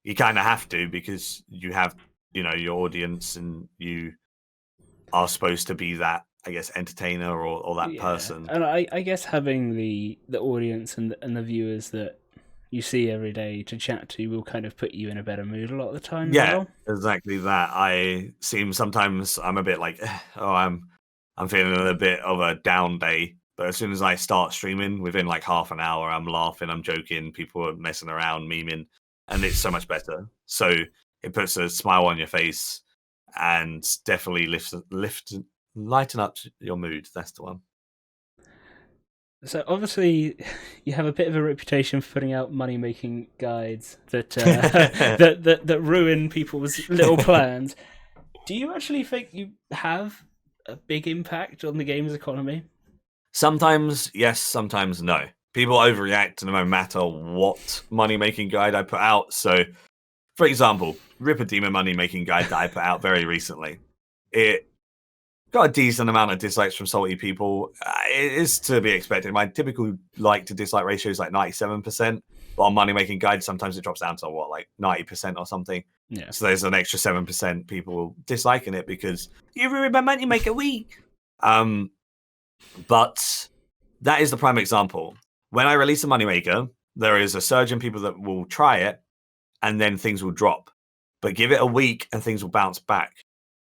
you kind of have to, because you have, your audience and you are supposed to be that, I guess, entertainer or that person. And I guess having the audience and the viewers that you see every day to chat to will kind of put you in a better mood a lot of the time. Yeah, exactly that. I seem sometimes I'm a bit like, I'm feeling a bit of a down day. But as soon as I start streaming, within like half an hour, I'm laughing, I'm joking, people are messing around, memeing, and it's so much better. So it puts a smile on your face and definitely lighten up your mood. That's the one. So obviously, you have a bit of a reputation for putting out money-making guides that that ruin people's little plans. Do you actually think you have a big impact on the game's economy? Sometimes yes, sometimes no. People overreact no matter what money making guide I put out. So, for example, Ripper Demon money making guide that I put out very recently, it got a decent amount of dislikes from salty people. It is to be expected. My typical like to dislike ratio is like 97%, but on money making guides, sometimes it drops down to what, like 90% or something. Yeah. So there's an extra 7% people disliking it because you ruined my money maker week. But that is the prime example. When I release a moneymaker, there is a surge in people that will try it, and then things will drop. But give it a week, and things will bounce back.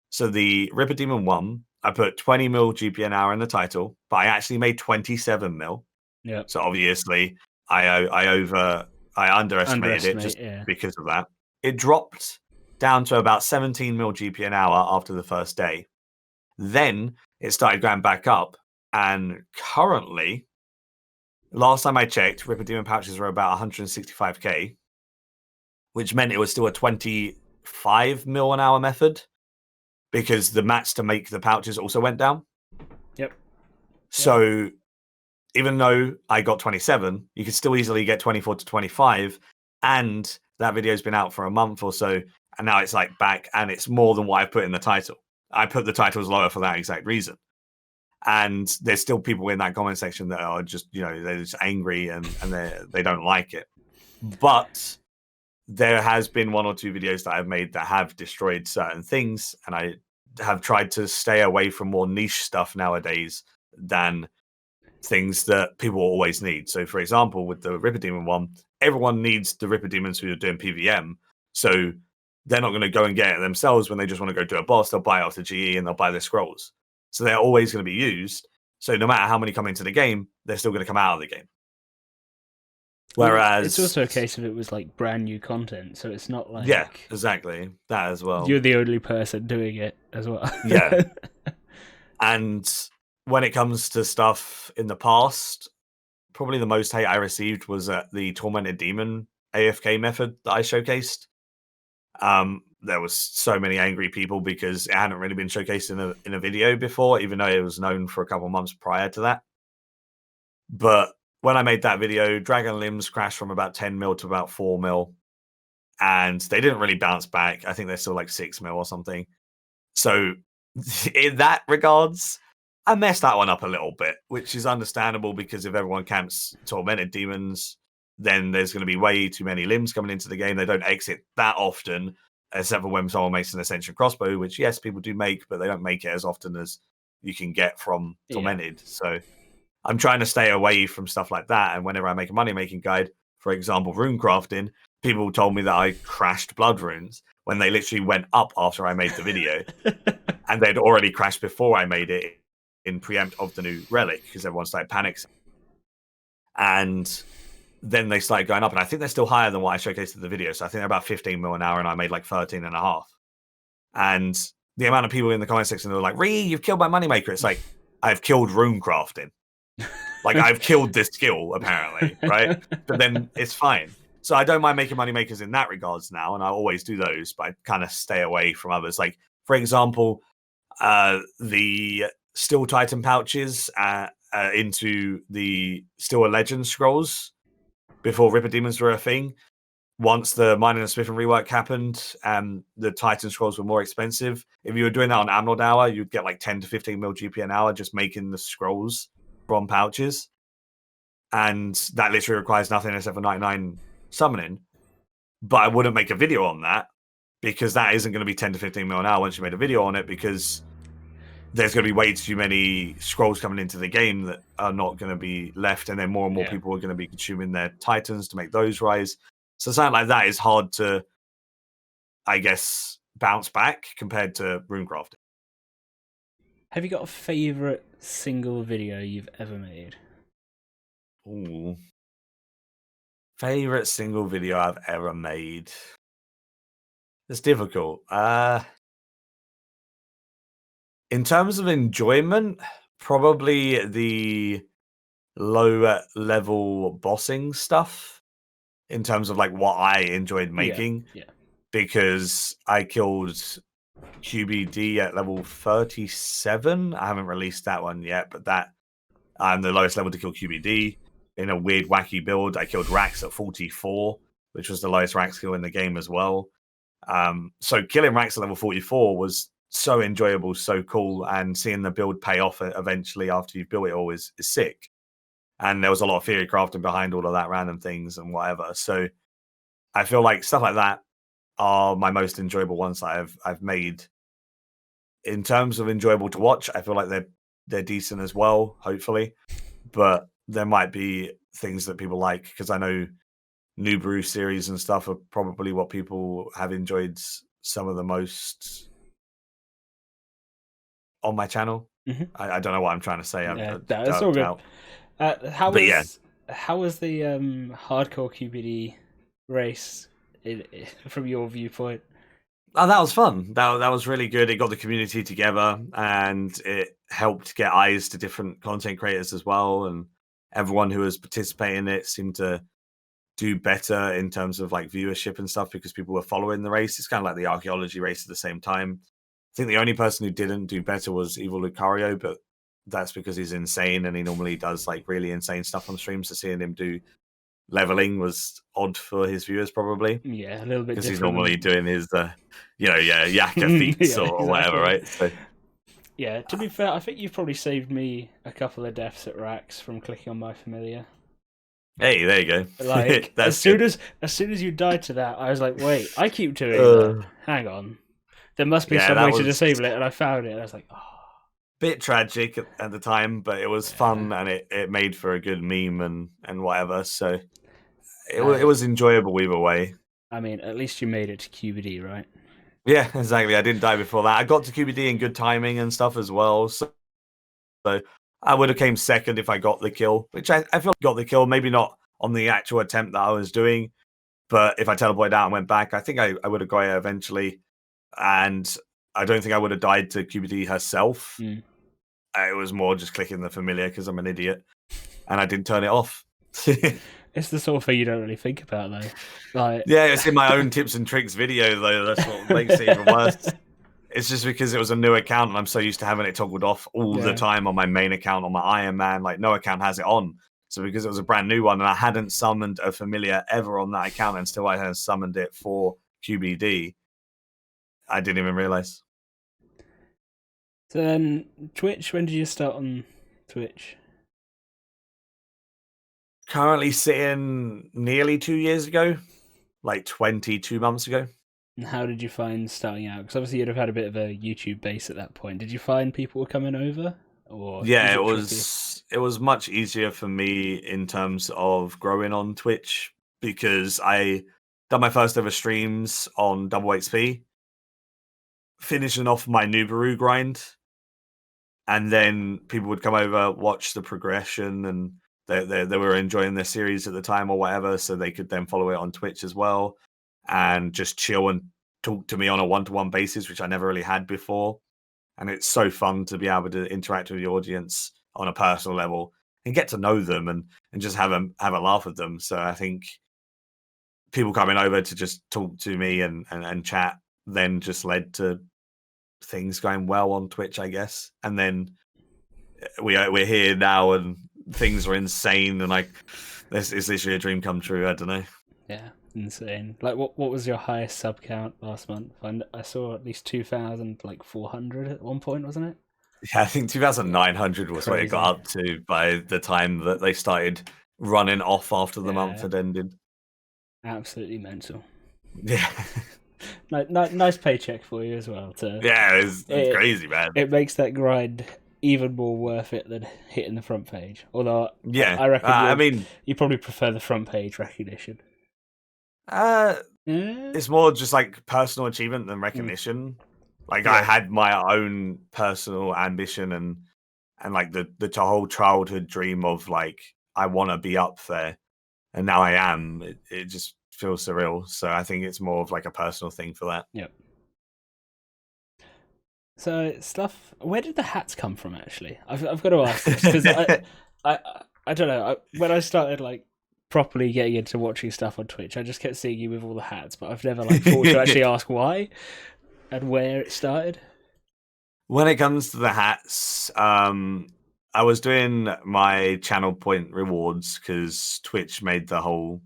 So the Ripper Demon 1, I put 20 mil GP an hour in the title, but I actually made 27 mil. Yeah. So obviously, I underestimated it just yeah. because of that. It dropped down to about 17 mil GP an hour after the first day. Then it started going back up, and currently, last time I checked, Ripper Demon pouches were about 165k, which meant it was still a 25 mil an hour method because the mats to make the pouches also went down. Yep. So even though I got 27, you could still easily get 24 to 25. And that video's been out for a month or so. And now it's like back, and it's more than what I put in the title. I put the titles lower for that exact reason. And there's still people in that comment section that are just, they're just angry and they don't like it. But there has been one or two videos that I've made that have destroyed certain things, and I have tried to stay away from more niche stuff nowadays than things that people always need. So, for example, with the Ripper Demon one, everyone needs the Ripper Demons who are doing PVM. So they're not going to go and get it themselves when they just want to go do a boss. They'll buy it off the GE and they'll buy their scrolls. So they're always going to be used. So no matter how many come into the game, they're still going to come out of the game. Whereas it's also a case of it was like brand new content, so it's not like exactly that as well. You're the only person doing it as well. Yeah. And when it comes to stuff in the past, probably the most hate I received was at the Tormented Demon AFK method that I showcased. There was so many angry people because it hadn't really been showcased in a video before, even though it was known for a couple of months prior to that. But when I made that video, Dragon Limbs crashed from about 10 mil to about 4 mil. And they didn't really bounce back. I think they're still like 6 mil or something. So in that regards, I messed that one up a little bit, which is understandable because if everyone camps Tormented Demons, then there's going to be way too many limbs coming into the game. They don't exit that often, except for when someone makes an Ascension crossbow, which, yes, people do make, but they don't make it as often as you can get from Tormented. So I'm trying to stay away from stuff like that. And whenever I make a money-making guide, for example, rune crafting, people told me that I crashed blood runes when they literally went up after I made the video. And they'd already crashed before I made it in preempt of the new relic because everyone started panicking. And then they started going up, and I think they're still higher than what I showcased in the video. So I think they're about 15 mil an hour, and I made like 13 and a half. And the amount of people in the comment section that were like, "Ree, you've killed my moneymaker." It's like, I've killed rune crafting. Like, I've killed this skill, apparently, right? But then it's fine. So I don't mind making moneymakers in that regards now, and I always do those, but I kind of stay away from others. Like, for example, the Steel Titan pouches into the Steel Legend scrolls before Ripper Demons were a thing. Once the Mining and Smith and rework happened, the Titan scrolls were more expensive. If you were doing that on Amnord Hour, you'd get like 10 to 15 mil GP an hour just making the scrolls from pouches. And that literally requires nothing except for 99 summoning. But I wouldn't make a video on that because that isn't going to be 10 to 15 mil an hour once you made a video on it, because there's going to be way too many scrolls coming into the game that are not going to be left, and then more and more people are going to be consuming their Titans to make those rise. So something like that is hard to, I guess, bounce back compared to runecrafting. Have you got a favorite single video you've ever made? Ooh. Favorite single video I've ever made? It's difficult. In terms of enjoyment, probably the low level bossing stuff in terms of like what I enjoyed making. Yeah. Because I killed QBD at level 37. I haven't released that one yet, but that I'm the lowest level to kill QBD in a weird, wacky build. I killed Rax at 44, which was the lowest Rax kill in the game as well. So killing Rax at level 44 was so enjoyable, so cool, and seeing the build pay off eventually after you've built it all is sick. And there was a lot of theory crafting behind all of that random things and whatever. So I feel like stuff like that are my most enjoyable ones that I've made. In terms of enjoyable to watch, I feel like they're decent as well, hopefully. But there might be things that people like, because I know New Brew series and stuff are probably what people have enjoyed some of the most on my channel. I don't know what I'm trying to say. Yeah, that's all good. How was the hardcore QBD race from your viewpoint? Oh, that was fun. That was really good. It got the community together, and it helped get eyes to different content creators as well. And everyone who was participating in it seemed to do better in terms of like viewership and stuff because people were following the race. It's kind of like the archaeology race at the same time. I think the only person who didn't do better was Evil Lucario, but that's because he's insane and he normally does like really insane stuff on streams. So seeing him do leveling was odd for his viewers, probably. Yeah, a little bit because he's normally doing his, yakka feats or whatever, right? So, yeah, to be fair, I think you've probably saved me a couple of deaths at Rax from clicking on my familiar. Hey, there you go. Like as soon as you died to that, I was like, wait, I keep doing that. Hang on, there must be some way to disable it, and I found it, and I was like, oh. Bit tragic at the time, but it was fun, and it made for a good meme and whatever. So it was enjoyable either way. I mean, at least you made it to QBD, right? Yeah, exactly. I didn't die before that. I got to QBD in good timing and stuff as well. So I would have came second if I got the kill, which I feel like I got the kill. Maybe not on the actual attempt that I was doing, but if I teleported out and went back, I think I would have got it eventually. And I don't think I would have died to QBD herself. It was more just clicking the familiar because I'm an idiot, and I didn't turn it off. It's the sort of thing you don't really think about, though. Like, yeah, it's in my own tips and tricks video, though. That's what makes it even worse. It's just because it was a new account, and I'm so used to having it toggled off all the time on my main account, on my Iron Man. Like, no account has it on. So because it was a brand new one, and I hadn't summoned a familiar ever on that account, and still I had summoned it for QBD, I didn't even realize. So then, Twitch, when did you start on Twitch? Currently sitting nearly 2 years ago, like 22 months ago. And how did you find starting out? Because obviously you'd have had a bit of a YouTube base at that point. Did you find people were coming over? Or yeah, it was much easier for me in terms of growing on Twitch because I done my first ever streams on double XP, finishing off my Nubaru grind, and then people would come over, watch the progression, and they were enjoying their series at the time or whatever, so they could then follow it on Twitch as well and just chill and talk to me on a one-to-one basis, which I never really had before. And it's so fun to be able to interact with the audience on a personal level and get to know them and just have a laugh with them. So I think people coming over to just talk to me and chat then just led to things going well on Twitch, I guess. And then we're here now and things are insane, and like this is literally a dream come true. I don't know. Yeah, insane. Like, what was your highest sub count last month? I saw at least 2,400 at one point, wasn't it? Yeah, I think 2,900 was what it got up to by the time that they started running off after the month had ended. Absolutely mental. Yeah. Nice paycheck for you as well. Yeah, it's crazy, man. It makes that grind even more worth it than hitting the front page. Although, yeah, I reckon you probably prefer the front page recognition. It's more just like personal achievement than recognition. Like I had my own personal ambition and like the whole childhood dream of like I want to be up there, and now I am. It just feels surreal. So I think it's more of like a personal thing for that. Yep. So stuff. Where did the hats come from? Actually, I've got to ask this because I don't know. When I started like properly getting into watching stuff on Twitch, I just kept seeing you with all the hats, but I've never like thought to actually ask why and where it started. When it comes to the hats, I was doing my channel point rewards because Twitch made the whole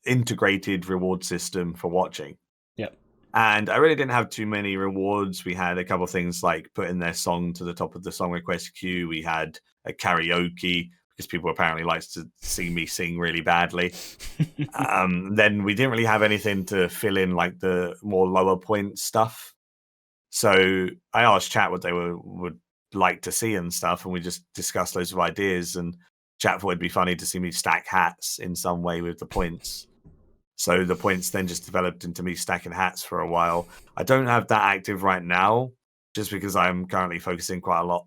integrated reward system for watching. Yep. And I really didn't have too many rewards. We had a couple of things like putting their song to the top of the song request queue. We had a karaoke because people apparently likes to see me sing really badly. Then we didn't really have anything to fill in like the more lower point stuff. So I asked chat what they would like to see and stuff, and we just discussed loads of ideas. And chat thought it'd be funny to see me stack hats in some way with the points. So the points then just developed into me stacking hats for a while. I don't have that active right now, just because I'm currently focusing quite a lot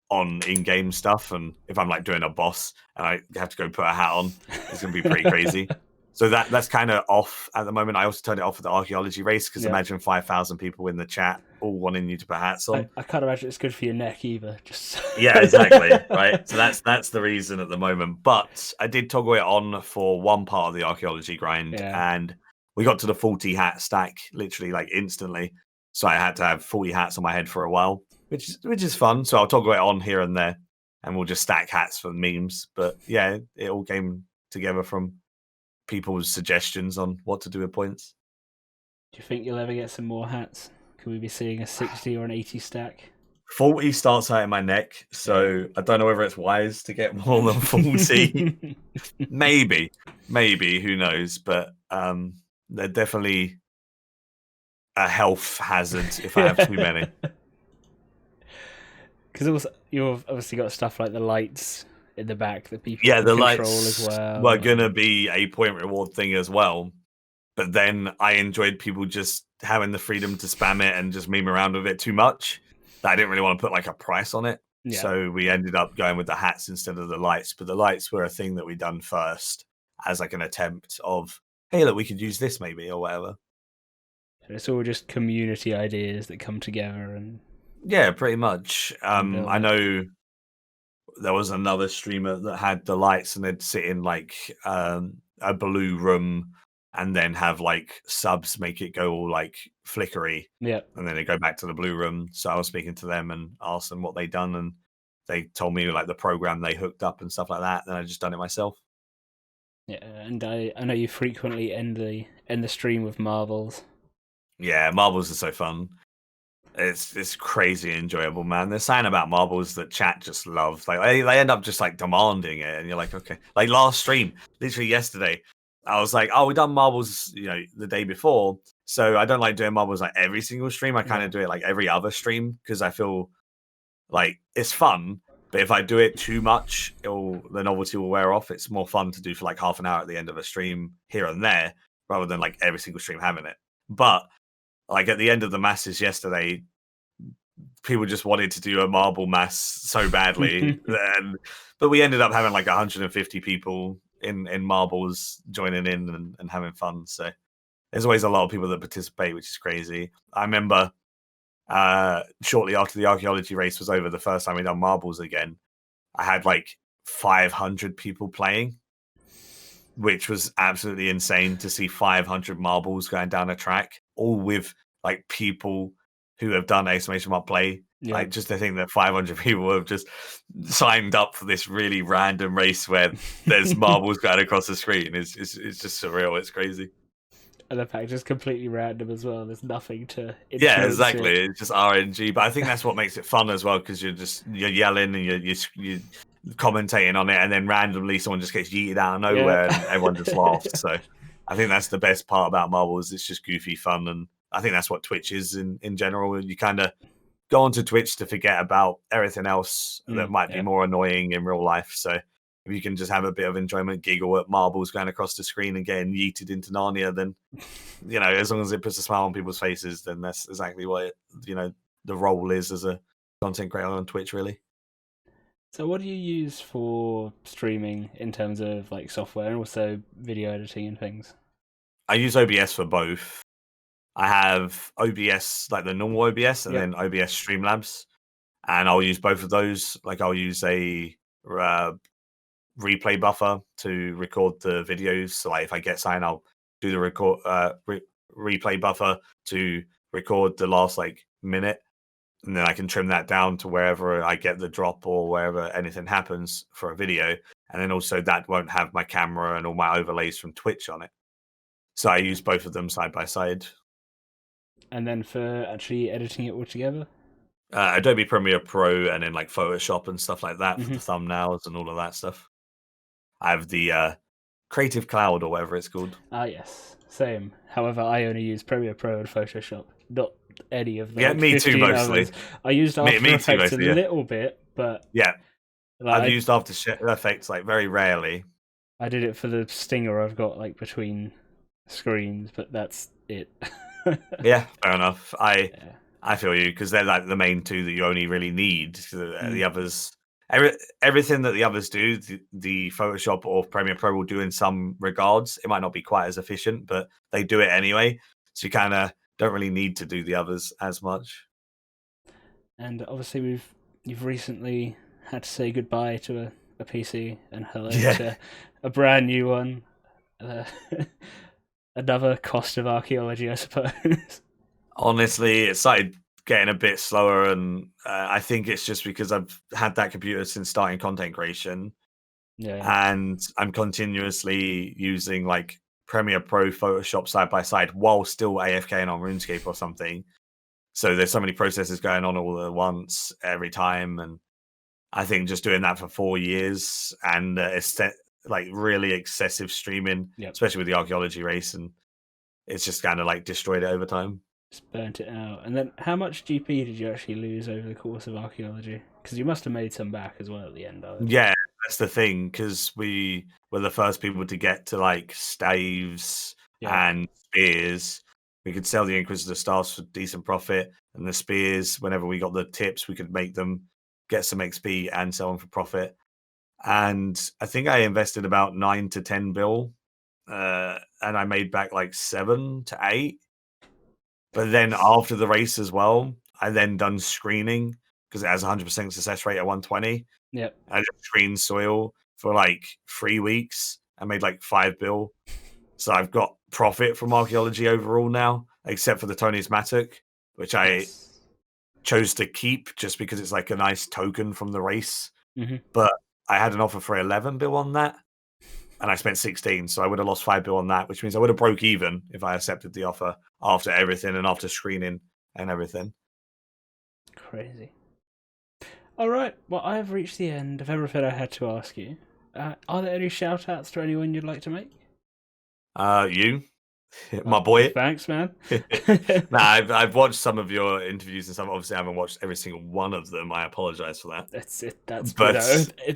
on in-game stuff. And if I'm like doing a boss and I have to go put a hat on, it's going to be pretty crazy. So that's kind of off at the moment. I also turned it off for the archaeology race because imagine 5,000 people in the chat all wanting you to put hats on. I can't imagine it's good for your neck either. Just yeah, exactly. Right. So that's the reason at the moment. But I did toggle it on for one part of the archaeology grind, and we got to the 40 hat stack literally like instantly. So I had to have 40 hats on my head for a while, which is fun. So I'll toggle it on here and there, and we'll just stack hats for memes. But yeah, it all came together from people's suggestions on what to do with points. Do you think you'll ever get some more hats? Could we be seeing a 60 or an 80 stack? 40 starts out in my neck, so I don't know whether it's wise to get more than 40. maybe, who knows? But they're definitely a health hazard if I have too many. Because you've obviously got stuff like the lights in the back that people the control lights as well. were gonna be a point reward thing as well, but then I enjoyed people just having the freedom to spam it and just meme around with it too much. I didn't really want to put like a price on it, so we ended up going with the hats instead of the lights. But the lights were a thing that we done first as like an attempt of, hey, look, we could use this maybe or whatever. So it's all just community ideas that come together and pretty much. I know there was another streamer that had the lights and they'd sit in like a blue room and then have like subs make it go all like flickery. And then they go back to the blue room. So I was speaking to them and asked them what they'd done, and they told me like the program they hooked up and stuff like that. Then I just done it myself. Yeah, and I know you frequently end the stream with marbles. Yeah, marbles are so fun. It's crazy enjoyable, man. There's something about marbles that chat just loves. Like they end up just like demanding it, and you're like, okay. Like last stream, literally yesterday, I was like, oh, we done marbles, the day before. So I don't like doing marbles like every single stream. I kind of do it like every other stream because I feel like it's fun. But if I do it too much, the novelty will wear off. It's more fun to do for like half an hour at the end of a stream here and there, rather than like every single stream having it. But like at the end of the masses yesterday, people just wanted to do a marble mass so badly. But we ended up having like 150 people in marbles joining in and having fun. So there's always a lot of people that participate, which is crazy. I remember shortly after the archaeology race was over, the first time we done marbles again, I had like 500 people playing, which was absolutely insane to see 500 marbles going down a track, all with like people who have done exclamation mark play. Like just to think that 500 people have just signed up for this really random race where there's marbles going across the screen. It's just surreal. It's crazy. And the fact is completely random as well. There's nothing to yeah, exactly. It's just RNG, but I think that's what makes it fun as well, because you're yelling and you're commentating on it, and then randomly someone just gets yeeted out of nowhere and everyone just laughs. So I think that's the best part about marbles. It's just goofy fun, and I think that's what Twitch is in general. You kind of go onto Twitch to forget about everything else that might be more annoying in real life. So if you can just have a bit of enjoyment, giggle at marbles going across the screen and getting yeeted into Narnia, then, as long as it puts a smile on people's faces, then that's exactly what, the role is as a content creator on Twitch, really. So what do you use for streaming in terms of like software and also video editing and things? I use OBS for both. I have OBS, like the normal OBS, and then OBS Streamlabs. And I'll use both of those. Like I'll use a replay buffer to record the videos. So like if I get something, I'll do the replay buffer to record the last like minute, and then I can trim that down to wherever I get the drop or wherever anything happens for a video. And then also that won't have my camera and all my overlays from Twitch on it. So I use both of them side by side. And then for actually editing it all together? Adobe Premiere Pro and then like Photoshop and stuff like that for Mhm. the thumbnails and all of that stuff. I have the Creative Cloud or whatever it's called. Ah, yes. Same. However, I only use Premiere Pro and Photoshop. Not any of the Yeah, me too, 15 mostly. others. I used After Me too, Effects mostly, a yeah. little bit, but Yeah, like, I've used After Effects like very rarely. I did it for the stinger I've got like between screens, but that's it. Yeah, fair enough. Yeah. I feel you, because they're like the main two that you only really need. The Mm. others, everything that the others do, the Photoshop or Premiere Pro will do in some regards. It might not be quite as efficient, but they do it anyway. So you kind of don't really need to do the others as much. And obviously you've recently had to say goodbye to a PC and hello Yeah. to a brand new one. Another cost of archaeology, I suppose. Honestly, it started getting a bit slower, and I think it's just because I've had that computer since starting content creation. Yeah. And I'm continuously using like Premiere Pro, Photoshop side by side while still AFKing on RuneScape or something. So there's so many processes going on all at once every time, and I think just doing that for 4 years and like really excessive streaming, Yep. especially with the archaeology race, and it's just kind of like destroyed it over time. Just burnt it out. And then how much GP did you actually lose over the course of archaeology? Because you must have made some back as well at the end of it. Yeah, that's the thing, because we were the first people to get to like staves and spears. We could sell the Inquisitor staffs for decent profit, and the spears, whenever we got the tips, we could make them, get some XP and sell them for profit. And I think I invested about 9 to 10 bill, and I made back like 7 to 8. But then after the race as well, I then done screening because it has 100% success rate at 120. Yep. I just screened soil for like 3 weeks. I made like 5 bill. So I've got profit from archaeology overall now, except for the 200m Mattock, which I chose to keep just because it's like a nice token from the race. Mm-hmm. But I had an offer for 11 bill on that, and I spent 16, so I would have lost 5 bill on that, which means I would have broke even if I accepted the offer after everything and after screening and everything. Crazy. All right, well, I have reached the end of everything I had to ask you. Are there any shout-outs to anyone you'd like to make? You, my boy. Thanks, man. Nah, I've watched some of your interviews and stuff. Obviously, I haven't watched every single one of them. I apologize for that. That's it. That's But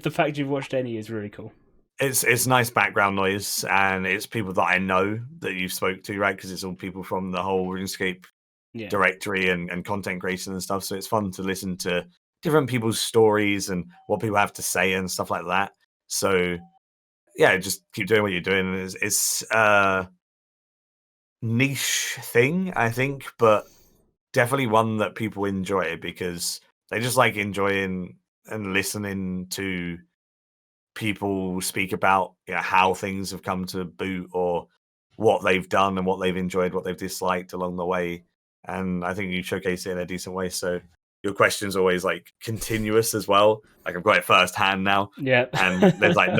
the fact you've watched any is really cool. It's nice background noise, and it's people that I know that you spoke to, right? Because it's all people from the whole RuneScape directory and content creation and stuff. So it's fun to listen to different people's stories and what people have to say and stuff like that. So yeah, just keep doing what you're doing. It's a niche thing, I think, but definitely one that people enjoy because they just like enjoying and listening to people speak about how things have come to boot or what they've done and what they've enjoyed, what they've disliked along the way. And I think you showcase it in a decent way. So your question's always like continuous as well. Like I've got it firsthand now. Yeah. And there's like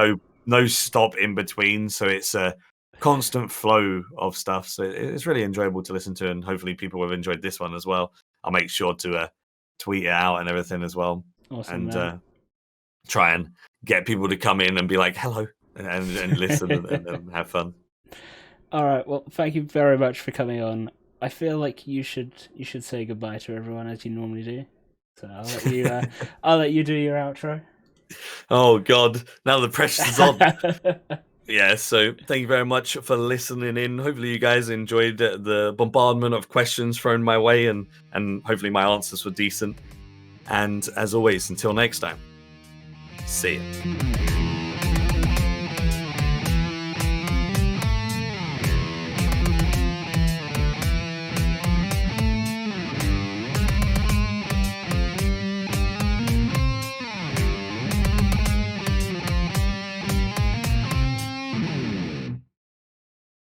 no stop in between. So it's a constant flow of stuff. So it's really enjoyable to listen to, and hopefully people have enjoyed this one as well. I'll make sure to tweet it out and everything as well. Awesome, and try and get people to come in and be like, hello, and listen and have fun. All right. Well, thank you very much for coming on. I feel like you should say goodbye to everyone as you normally do. So I'll let you do your outro. Oh God! Now the pressure's on. Yeah. So thank you very much for listening in. Hopefully you guys enjoyed the bombardment of questions thrown my way, and hopefully my answers were decent. And as always, until next time, see you.